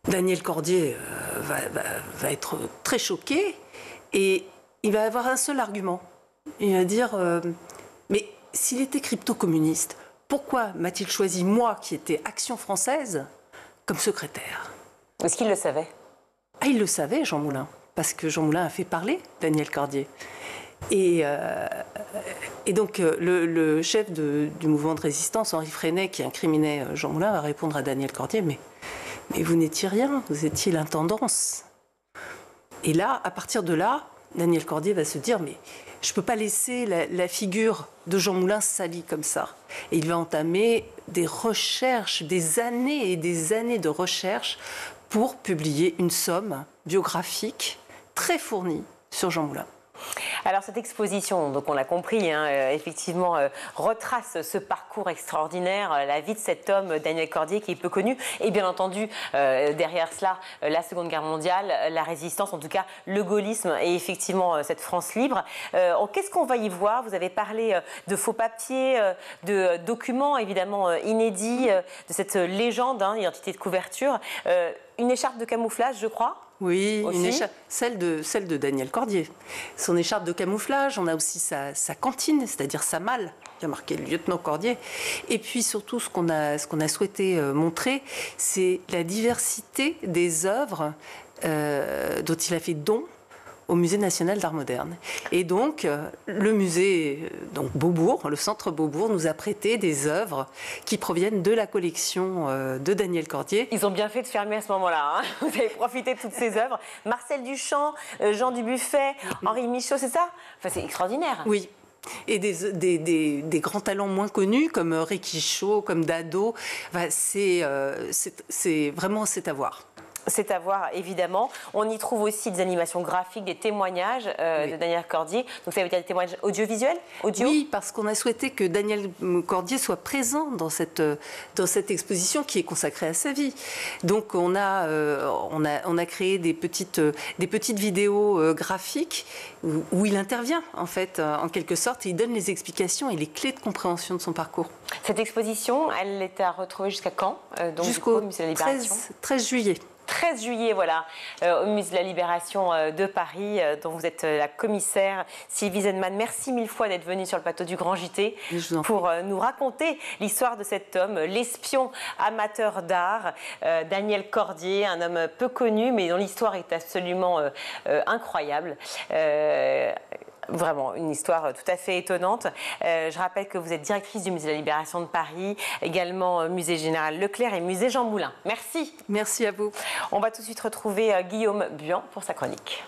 Daniel Cordier va être très choqué et il va avoir un seul argument. Il va dire mais s'il était crypto-communiste, pourquoi m'a-t-il choisi moi qui étais Action française comme secrétaire? Est-ce qu'il le savait? Il le savait, Jean Moulin, parce que Jean Moulin a fait parler Daniel Cordier. Et donc, le chef du mouvement de résistance, Henri Freinet, qui incriminait Jean Moulin, va répondre à Daniel Cordier, mais vous n'étiez rien, vous étiez l'intendance. Et là, à partir de là, Daniel Cordier va se dire, mais je ne peux pas laisser la figure de Jean Moulin salie comme ça. Et il va entamer des recherches, des années et des années de recherches pour publier une somme biographique très fournie sur Jean Moulin. Alors cette exposition, donc on l'a compris, effectivement retrace ce parcours extraordinaire, la vie de cet homme, Daniel Cordier, qui est peu connu, et bien entendu derrière cela, la Seconde Guerre mondiale, la résistance, en tout cas le gaullisme et effectivement cette France libre. Qu'est-ce qu'on va y voir? Vous avez parlé de faux papiers, de documents évidemment inédits, de cette légende, identité de couverture, une écharpe de camouflage, je crois. Oui, celle de Daniel Cordier. Son écharpe de camouflage, on a aussi sa cantine, c'est-à-dire sa malle, qui a marqué le lieutenant Cordier. Et puis surtout, ce qu'on a souhaité montrer, c'est la diversité des œuvres dont il a fait don au Musée national d'art moderne. Et donc, le musée Beaubourg, le centre Beaubourg, nous a prêté des œuvres qui proviennent de la collection de Daniel Cordier. Ils ont bien fait de fermer à ce moment-là. Vous avez profité de toutes ces œuvres. Marcel Duchamp, Jean Dubuffet, Henri Michaud, c'est ça? Enfin, c'est extraordinaire. Oui. Et des grands talents moins connus, comme Réquichot, comme Dado. Enfin, c'est vraiment, c'est à voir. C'est à voir, évidemment. On y trouve aussi des animations graphiques, des témoignages de Daniel Cordier. Donc ça veut dire des témoignages audiovisuels, Oui, parce qu'on a souhaité que Daniel Cordier soit présent dans cette exposition qui est consacrée à sa vie. Donc on a créé des petites vidéos graphiques où il intervient, en fait, en quelque sorte, et il donne les explications et les clés de compréhension de son parcours. Cette exposition, elle est à retrouver jusqu'à quand? Jusqu'au 13 juillet. 13 juillet, voilà, au Musée de la Libération de Paris, dont vous êtes la commissaire, Sylvie Zenman. Merci mille fois d'être venue sur le plateau du Grand JT pour nous raconter l'histoire de cet homme, l'espion amateur d'art, Daniel Cordier, un homme peu connu, mais dont l'histoire est absolument incroyable. Vraiment, une histoire tout à fait étonnante. Je rappelle que vous êtes directrice du Musée de la Libération de Paris, également Musée Général Leclerc et Musée Jean Moulin. Merci. Merci à vous. On va tout de suite retrouver Guillaume Buan pour sa chronique.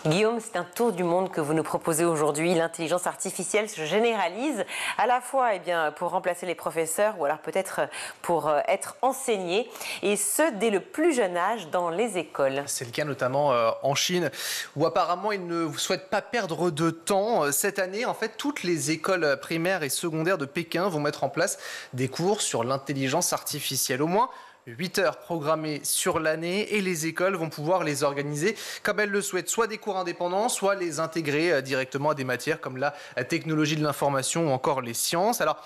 Guillaume, c'est un tour du monde que vous nous proposez aujourd'hui. L'intelligence artificielle se généralise à la fois pour remplacer les professeurs ou alors peut-être pour être enseigné, et ce dès le plus jeune âge dans les écoles. C'est le cas notamment en Chine, où apparemment ils ne souhaitent pas perdre de temps. Cette année, en fait, toutes les écoles primaires et secondaires de Pékin vont mettre en place des cours sur l'intelligence artificielle. Au moins 8 heures programmées sur l'année, et les écoles vont pouvoir les organiser comme elles le souhaitent, soit des cours indépendants, soit les intégrer directement à des matières comme la technologie de l'information ou encore les sciences. Alors,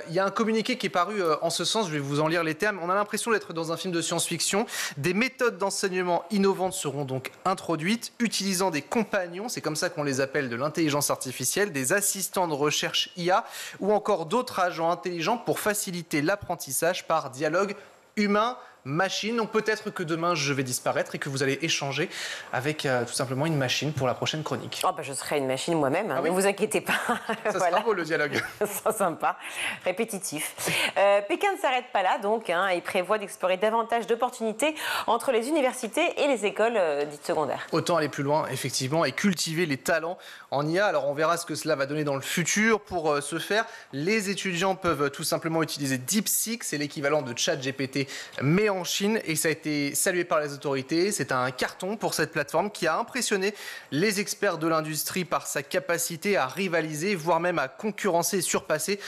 il y a un communiqué qui est paru en ce sens, je vais vous en lire les termes. On a l'impression d'être dans un film de science-fiction. Des méthodes d'enseignement innovantes seront donc introduites, utilisant des compagnons, c'est comme ça qu'on les appelle, de l'intelligence artificielle, des assistants de recherche IA ou encore d'autres agents intelligents pour faciliter l'apprentissage par dialogue humain machine. Donc peut-être que demain je vais disparaître et que vous allez échanger avec tout simplement une machine pour la prochaine chronique. Oh bah je serai une machine moi-même, ne vous inquiétez pas. Ça sera beau le dialogue. C'est sympa, répétitif. Pékin ne s'arrête pas là donc, il prévoit d'explorer davantage d'opportunités entre les universités et les écoles dites secondaires. Autant aller plus loin effectivement et cultiver les talents en IA. Alors on verra ce que cela va donner dans le futur. Pour ce faire, les étudiants peuvent tout simplement utiliser DeepSeek, c'est l'équivalent de ChatGPT mais en Chine, et ça a été salué par les autorités. C'est un carton pour cette plateforme qui a impressionné les experts de l'industrie par sa capacité à rivaliser, voire même à concurrencer et surpasser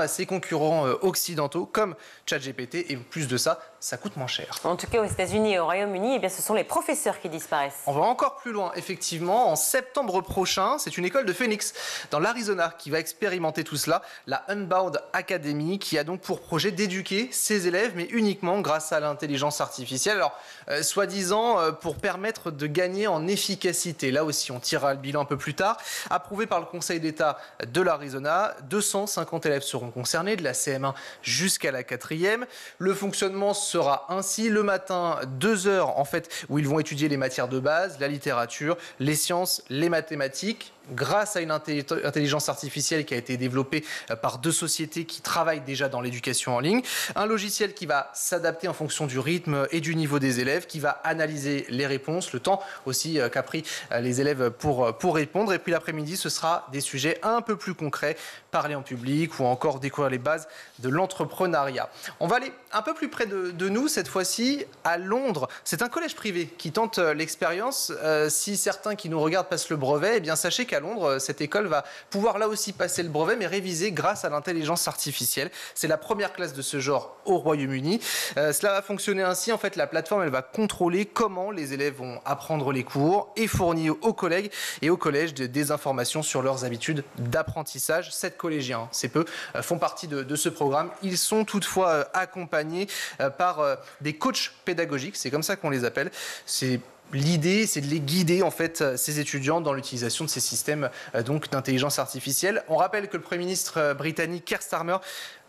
ses concurrents occidentaux comme ChatGPT, et plus de ça, ça coûte moins cher. En tout cas, aux États-Unis et au Royaume-Uni, ce sont les professeurs qui disparaissent. On va encore plus loin, effectivement. En septembre prochain, c'est une école de Phoenix, dans l'Arizona, qui va expérimenter tout cela, la Unbound Academy, qui a donc pour projet d'éduquer ses élèves, mais uniquement grâce à l'intelligence artificielle. Alors, soi-disant, pour permettre de gagner en efficacité. Là aussi, on tirera le bilan un peu plus tard. Approuvé par le Conseil d'État de l'Arizona, 250 élèves seront concernés, de la CM1 jusqu'à la 4e. Le fonctionnement sera ainsi: le matin, 2 heures en fait où ils vont étudier les matières de base, la littérature, les sciences, les mathématiques, grâce à une intelligence artificielle qui a été développée par 2 sociétés qui travaillent déjà dans l'éducation en ligne. Un logiciel qui va s'adapter en fonction du rythme et du niveau des élèves, qui va analyser les réponses, le temps aussi qu'a pris les élèves pour répondre. Et puis l'après-midi, ce sera des sujets un peu plus concrets, parler en public ou encore découvrir les bases de l'entrepreneuriat. On va aller un peu plus près de nous, cette fois-ci à Londres. C'est un collège privé qui tente l'expérience. Si certains qui nous regardent passent le brevet, sachez qu'à Londres, cette école va pouvoir là aussi passer le brevet, mais révisé grâce à l'intelligence artificielle. C'est la première classe de ce genre au Royaume-Uni. Cela va fonctionner ainsi. En fait, la plateforme, elle va contrôler comment les élèves vont apprendre les cours et fournir aux collègues et au collège des informations sur leurs habitudes d'apprentissage. 7 collégiens, c'est peu, font partie de ce programme. Ils sont toutefois accompagnés par des coachs pédagogiques, c'est comme ça qu'on les appelle. L'idée, c'est de les guider, en fait, ces étudiants dans l'utilisation de ces systèmes donc d'intelligence artificielle. On rappelle que le Premier ministre britannique Keir Starmer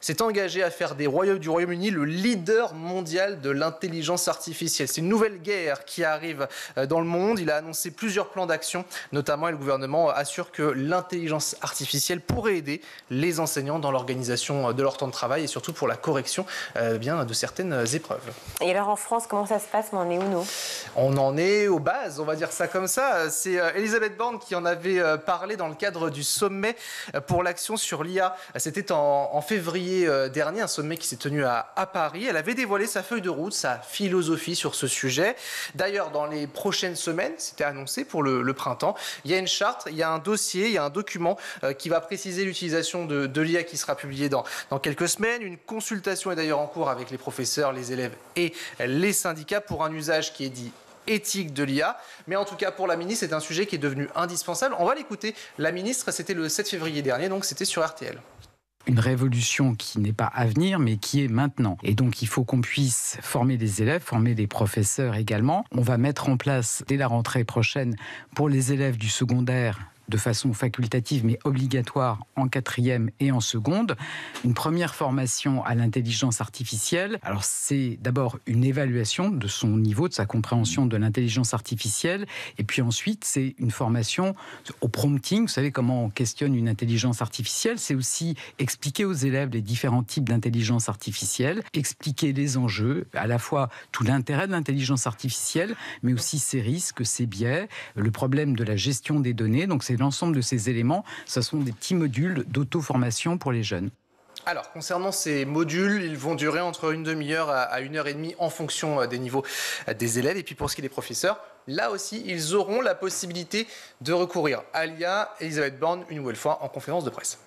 s'est engagé à faire du Royaume-Uni le leader mondial de l'intelligence artificielle. C'est une nouvelle guerre qui arrive dans le monde. Il a annoncé plusieurs plans d'action, notamment, et le gouvernement assure que l'intelligence artificielle pourrait aider les enseignants dans l'organisation de leur temps de travail et surtout pour la correction de certaines épreuves. Et alors en France, comment ça se passe? On en est où, nous? On en est aux bases, on va dire ça comme ça. C'est Elisabeth Borne qui en avait parlé dans le cadre du sommet pour l'action sur l'IA. C'était en février dernier, un sommet qui s'est tenu à Paris. Elle avait dévoilé sa feuille de route, sa philosophie sur ce sujet. D'ailleurs, dans les prochaines semaines, c'était annoncé pour le printemps, il y a une charte, il y a un dossier, il y a un document qui va préciser l'utilisation de l'IA qui sera publié dans quelques semaines. Une consultation est d'ailleurs en cours avec les professeurs, les élèves et les syndicats pour un usage qui est dit éthique de l'IA. Mais en tout cas, pour la ministre, c'est un sujet qui est devenu indispensable. On va l'écouter. La ministre, c'était le 7 février dernier, donc c'était sur RTL. Une révolution qui n'est pas à venir, mais qui est maintenant. Et donc, il faut qu'on puisse former des élèves, former des professeurs également. On va mettre en place, dès la rentrée prochaine, pour les élèves du secondaire, de façon facultative mais obligatoire en 4e et en seconde, une première formation à l'intelligence artificielle. Alors c'est d'abord une évaluation de son niveau, de sa compréhension de l'intelligence artificielle, et puis ensuite c'est une formation au prompting. Vous savez comment on questionne une intelligence artificielle? C'est aussi expliquer aux élèves les différents types d'intelligence artificielle, expliquer les enjeux, à la fois tout l'intérêt de l'intelligence artificielle, mais aussi ses risques, ses biais, le problème de la gestion des données. Donc c'est l'ensemble de ces éléments, ce sont des petits modules d'auto-formation pour les jeunes. Alors, concernant ces modules, ils vont durer entre une demi-heure à 1h30 en fonction des niveaux des élèves. Et puis pour ce qui est des professeurs, là aussi, ils auront la possibilité de recourir à l'IA. Elisabeth Borne, une nouvelle fois, en conférence de presse.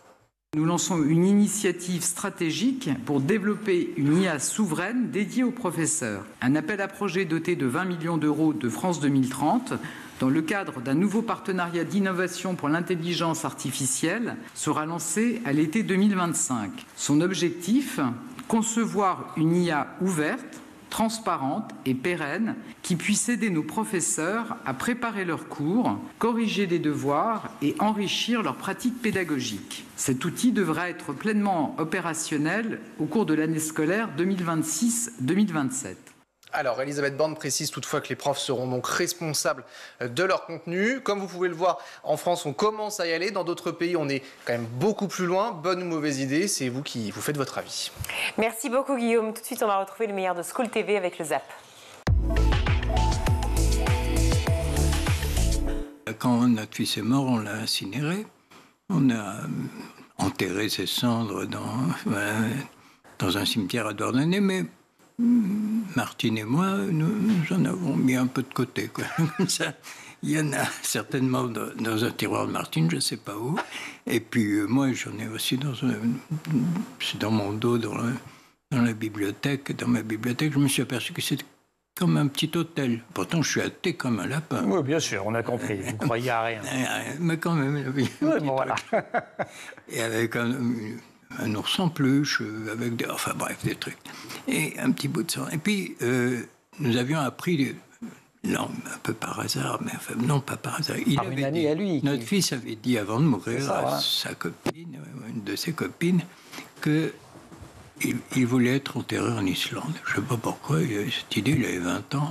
Nous lançons une initiative stratégique pour développer une IA souveraine dédiée aux professeurs. Un appel à projet doté de 20 millions d'euros de France 2030 dans le cadre d'un nouveau partenariat d'innovation pour l'intelligence artificielle sera lancé à l'été 2025. Son objectif, concevoir une IA ouverte, transparente et pérenne qui puisse aider nos professeurs à préparer leurs cours, corriger les devoirs et enrichir leurs pratiques pédagogiques. Cet outil devra être pleinement opérationnel au cours de l'année scolaire 2026-2027. Alors, Elisabeth Borne précise toutefois que les profs seront donc responsables de leur contenu. Comme vous pouvez le voir, en France, on commence à y aller. Dans d'autres pays, on est quand même beaucoup plus loin. Bonne ou mauvaise idée, c'est vous qui vous faites votre avis. Merci beaucoup, Guillaume. Tout de suite, on va retrouver le meilleur de School TV avec le ZAP. Quand notre fils est mort, on l'a incinéré. On a enterré ses cendres dans un cimetière à Douarnenez, mais Martine et moi, nous en avons mis un peu de côté, quoi. Comme ça, il y en a certainement dans un tiroir de Martine, je ne sais pas où. Et puis moi, j'en ai aussi dans mon dos, dans la bibliothèque. Dans ma bibliothèque, je me suis aperçu que c'était comme un petit hôtel. Pourtant, je suis athée comme un lapin. Oui, bien sûr, on a compris. Vous ne croyez à rien. Mais quand même, oui, bon, voilà. Et avec un ours en peluche, avec des trucs. Et un petit bout de sang. Et puis, nous avions appris, non, un peu par hasard, mais enfin, non, pas par hasard. Par une amie à lui. Notre fils avait dit avant de mourir à sa copine, une de ses copines, qu'il voulait être enterré en Islande. Je ne sais pas pourquoi, il avait cette idée, il avait 20 ans.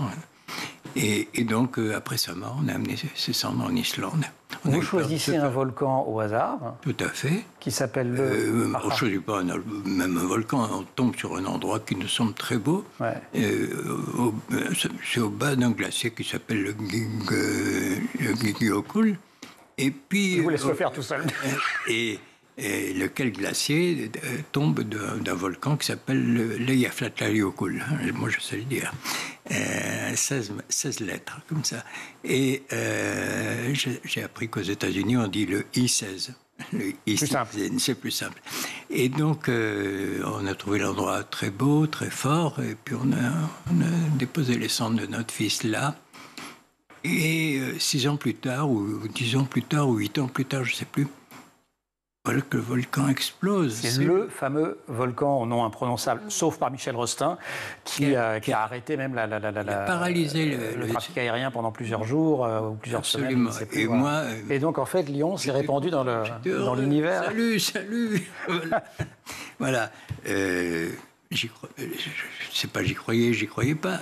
Et donc, après sa mort, on a amené ses cendres en Islande. Vous choisissez un volcan au hasard. Tout à fait. Qui s'appelle on ne choisit pas même un volcan, on tombe sur un endroit qui nous semble très beau. Ouais. C'est au bas d'un glacier qui s'appelle le Gyeongkul. Et puis... Je vous laisse le faire tout seul. Et lequel glacier tombe d'un volcan qui s'appelle l'Eyjafjallajökull. Moi, je sais le dire. 16 lettres, comme ça. Et j'ai appris qu'aux États-Unis, on dit le I-16. Le I-16, c'est plus simple. Et donc, on a trouvé l'endroit très beau, très fort, et puis on a déposé les cendres de notre fils là. Et 6 ans plus tard, ou 10 ans plus tard, ou 8 ans plus tard, je ne sais plus, voilà que le volcan explose. C'est le fameux volcan au nom imprononçable, sauf par Michel Rostin, qui a arrêté même la paralysé le trafic aérien pendant plusieurs jours ou plusieurs semaines. Et moi, et donc en fait, Lyon s'est répandu dans l'univers. Salut. Voilà. C'est pas j'y croyais pas.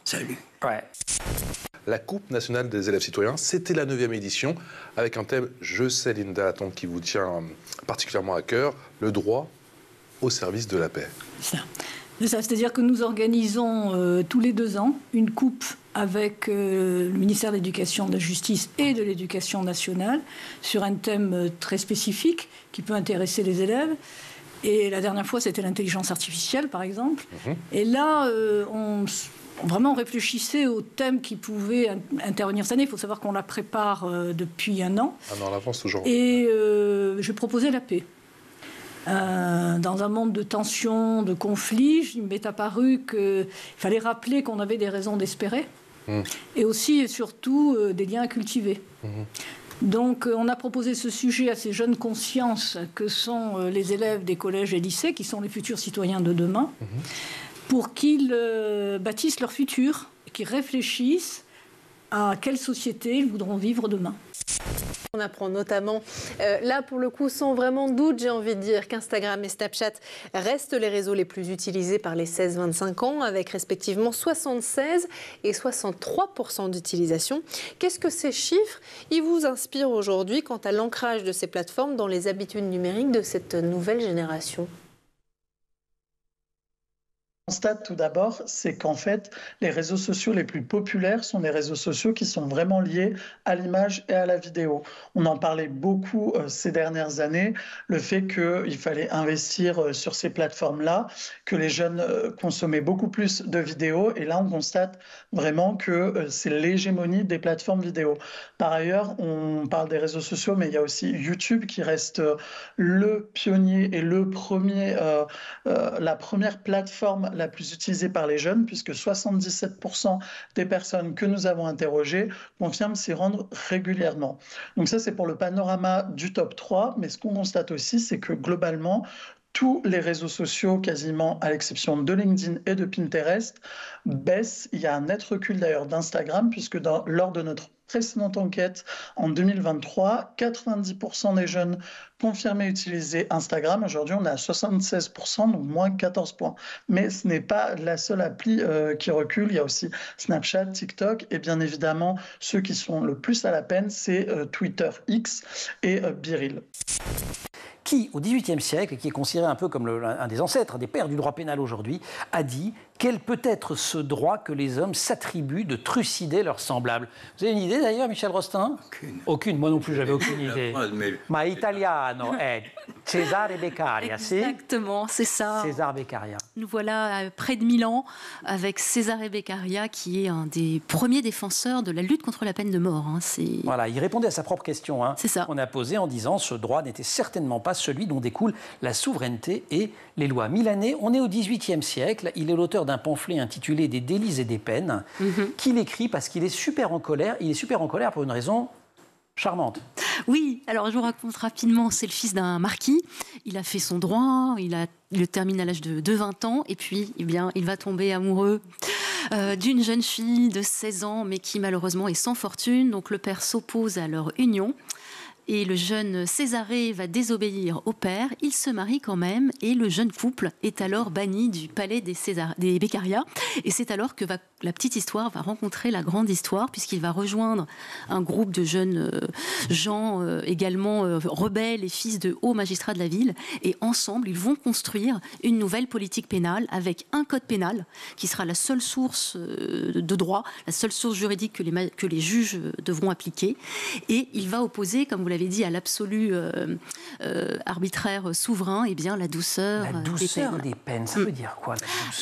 Salut. Ouais. La Coupe nationale des élèves citoyens, c'était la 9e édition, avec un thème, je sais Linda Latton, qui vous tient particulièrement à cœur, le droit au service de la paix. C'est-à-dire que nous organisons tous les 2 ans une coupe avec le ministère de l'Éducation, de la Justice et de l'Éducation nationale sur un thème très spécifique qui peut intéresser les élèves. Et la dernière fois, c'était l'intelligence artificielle, par exemple. Et là, on réfléchissait au thème qui pouvait intervenir cette année. Il faut savoir qu'on la prépare depuis 1 an. 1 an à l'avance, toujours. Et je proposais la paix. Dans un monde de tensions, de conflits, il m'est apparu qu'il fallait rappeler qu'on avait des raisons d'espérer. Et aussi et surtout des liens à cultiver. Donc on a proposé ce sujet à ces jeunes consciences que sont les élèves des collèges et lycées, qui sont les futurs citoyens de demain, pour qu'ils bâtissent leur futur, qu'ils réfléchissent à quelle société ils voudront vivre demain. On apprend notamment, là pour le coup, sans vraiment doute, j'ai envie de dire qu'Instagram et Snapchat restent les réseaux les plus utilisés par les 16-25 ans, avec respectivement 76 et 63% d'utilisation. Qu'est-ce que ces chiffres ils vous inspirent aujourd'hui quant à l'ancrage de ces plateformes dans les habitudes numériques de cette nouvelle génération ? Constate tout d'abord, c'est qu'en fait, les réseaux sociaux les plus populaires sont des réseaux sociaux qui sont vraiment liés à l'image et à la vidéo. On en parlait beaucoup ces dernières années, le fait qu'il fallait investir sur ces plateformes-là, que les jeunes consommaient beaucoup plus de vidéos, et là on constate vraiment que c'est l'hégémonie des plateformes vidéo. Par ailleurs, on parle des réseaux sociaux, mais il y a aussi YouTube qui reste le pionnier et le premier, la première plateforme la plus utilisée par les jeunes, puisque 77% des personnes que nous avons interrogées confirment s'y rendre régulièrement. Donc ça, c'est pour le panorama du top 3, mais ce qu'on constate aussi, c'est que globalement, tous les réseaux sociaux, quasiment à l'exception de LinkedIn et de Pinterest, baissent. Il y a un net recul d'ailleurs d'Instagram, puisque lors de notre précédente enquête en 2023, 90% des jeunes confirmaient utiliser Instagram. Aujourd'hui, on est à 76%, donc moins 14 points. Mais ce n'est pas la seule appli qui recule. Il y a aussi Snapchat, TikTok et bien évidemment, ceux qui sont le plus à la peine, c'est Twitter X et Biril. Qui, au XVIIIe siècle, et qui est considéré un peu comme un des ancêtres, des pères du droit pénal aujourd'hui, a dit « Quel peut être ce droit que les hommes s'attribuent de trucider leurs semblables ?» Vous avez une idée d'ailleurs, Michel Rostin ? Aucune. Moi non plus, j'avais aucune idée. Ma italiano è Cesare Beccaria, Exactement, c'est ça. César Beccaria. Nous voilà à près de Milan avec Cesare Beccaria, qui est un des premiers défenseurs de la lutte contre la peine de mort. Voilà, il répondait à sa propre question. C'est ça. On a posé en disant « Ce droit n'était certainement pas celui dont découle la souveraineté et les lois. » Milanais, on est au XVIIIe siècle. Il est l'auteur d'un pamphlet intitulé « Des délits et des peines » qu'il écrit parce qu'il est super en colère. Il est super en colère pour une raison charmante. Oui, alors je vous raconte rapidement, c'est le fils d'un marquis. Il a fait son droit, il le termine à l'âge de 20 ans et puis il va tomber amoureux d'une jeune fille de 16 ans mais qui malheureusement est sans fortune. Donc le père s'oppose à leur union. Et le jeune Césarée va désobéir au père, il se marie quand même et le jeune couple est alors banni du palais des Beccaria. Et c'est alors que la petite histoire va rencontrer la grande histoire, puisqu'il va rejoindre un groupe de jeunes gens également rebelles et fils de hauts magistrats de la ville. Et ensemble, ils vont construire une nouvelle politique pénale avec un code pénal qui sera la seule source de droit, la seule source juridique que les juges devront appliquer. Et il va opposer, comme vous l'avez dit, à l'absolu arbitraire souverain, et bien la douceur, des peines. Ça veut dire quoi,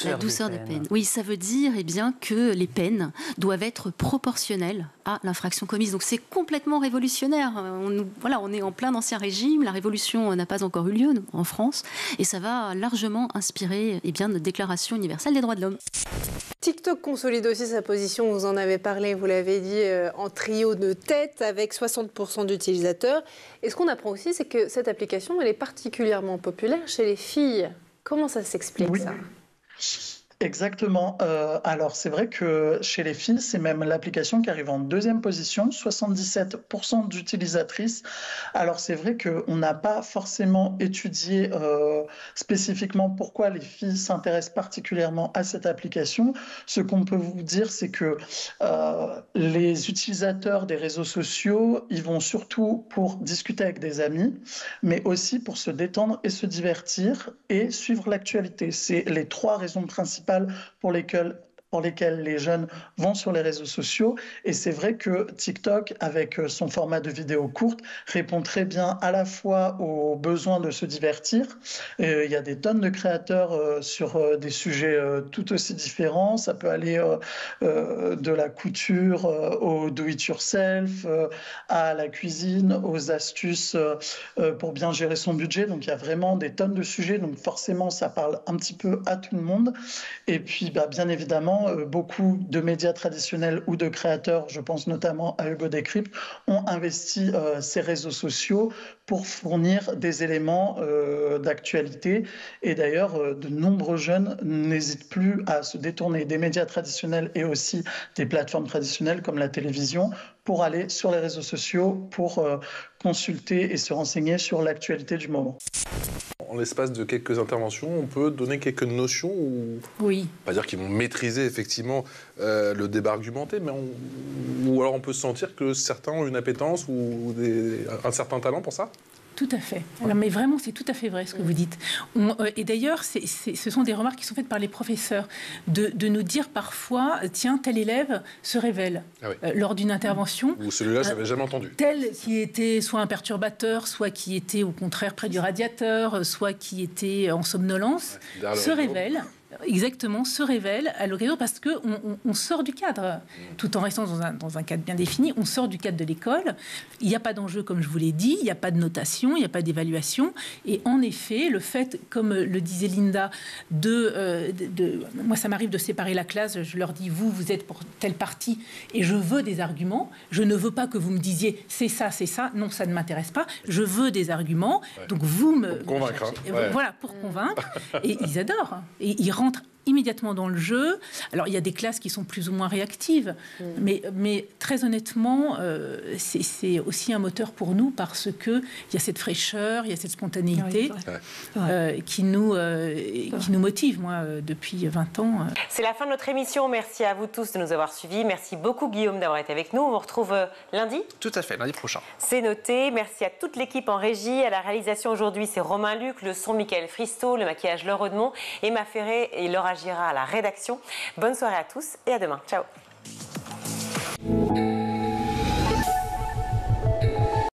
la douceur des peines? Oui, ça veut dire que les peines doivent être proportionnelles à l'infraction commise. Donc c'est complètement révolutionnaire. On est en plein ancien régime, la révolution n'a pas encore eu lieu en France, et ça va largement inspirer notre Déclaration universelle des droits de l'homme. TikTok consolide aussi sa position, vous en avez parlé, vous l'avez dit, en trio de tête avec 60% d'utilisateurs. Et ce qu'on apprend aussi, c'est que cette application, elle est particulièrement populaire chez les filles. Comment ça s'explique, ça ? Exactement. Alors, c'est vrai que chez les filles, c'est même l'application qui arrive en deuxième position, 77% d'utilisatrices. Alors, c'est vrai qu'on n'a pas forcément étudié spécifiquement pourquoi les filles s'intéressent particulièrement à cette application. Ce qu'on peut vous dire, c'est que les utilisateurs des réseaux sociaux, ils vont surtout pour discuter avec des amis, mais aussi pour se détendre et se divertir et suivre l'actualité. C'est les trois raisons principales pour lesquelles les jeunes vont sur les réseaux sociaux. Et c'est vrai que TikTok, avec son format de vidéo courte, répond très bien à la fois aux besoins de se divertir. Il y a des tonnes de créateurs sur des sujets tout aussi différents. Ça peut aller de la couture au do-it-yourself, à la cuisine, aux astuces pour bien gérer son budget. Donc il y a vraiment des tonnes de sujets. Donc forcément, ça parle un petit peu à tout le monde. Et puis, bien évidemment, beaucoup de médias traditionnels ou de créateurs, je pense notamment à Hugo Décrypte, ont investi ces réseaux sociaux pour fournir des éléments d'actualité. Et d'ailleurs, de nombreux jeunes n'hésitent plus à se détourner des médias traditionnels et aussi des plateformes traditionnelles comme la télévision pour aller sur les réseaux sociaux, pour consulter et se renseigner sur l'actualité du moment. En l'espace de quelques interventions, on peut donner quelques notions ou oui. Pas dire qu'ils vont maîtriser effectivement le débat argumenté, mais ou alors on peut sentir que certains ont une appétence ou un certain talent pour ça. Tout à fait. Alors, mais vraiment, c'est tout à fait vrai ce que vous dites. Et d'ailleurs, ce sont des remarques qui sont faites par les professeurs, de nous dire parfois, tiens, tel élève se révèle lors d'une intervention. Ou celui-là, je n'avais jamais entendu. Tel qui était soit un perturbateur, soit qui était au contraire près du radiateur, soit qui était en somnolence, se révèle. exactement se révèlent à l'occasion parce qu'on sort du cadre, tout en restant dans un cadre bien défini. On sort du cadre de l'école. Il n'y a pas d'enjeu, comme je vous l'ai dit. Il n'y a pas de notation, il n'y a pas d'évaluation. Et en effet, le fait, comme le disait Linda, moi, ça m'arrive de séparer la classe. Je leur dis, vous êtes pour telle partie et je veux des arguments. Je ne veux pas que vous me disiez, c'est ça. Non, ça ne m'intéresse pas. Je veux des arguments. Ouais. Donc, vous me... Pour convaincre. Voilà, pour convaincre. Et ils adorent. Et ils rentrent immédiatement dans le jeu. Alors, il y a des classes qui sont plus ou moins réactives, mais très honnêtement, c'est aussi un moteur pour nous parce qu'il y a cette fraîcheur, il y a cette spontanéité qui nous motive, moi, depuis 20 ans. C'est la fin de notre émission. Merci à vous tous de nous avoir suivis. Merci beaucoup, Guillaume, d'avoir été avec nous. On vous retrouve lundi. Tout à fait, lundi prochain. C'est noté. Merci à toute l'équipe en régie. À la réalisation aujourd'hui, c'est Romain Luc, le son, Michael Fristo, le maquillage, Laure Audemont, Emma Ferré et Laura Gira à la rédaction. Bonne soirée à tous et à demain. Ciao.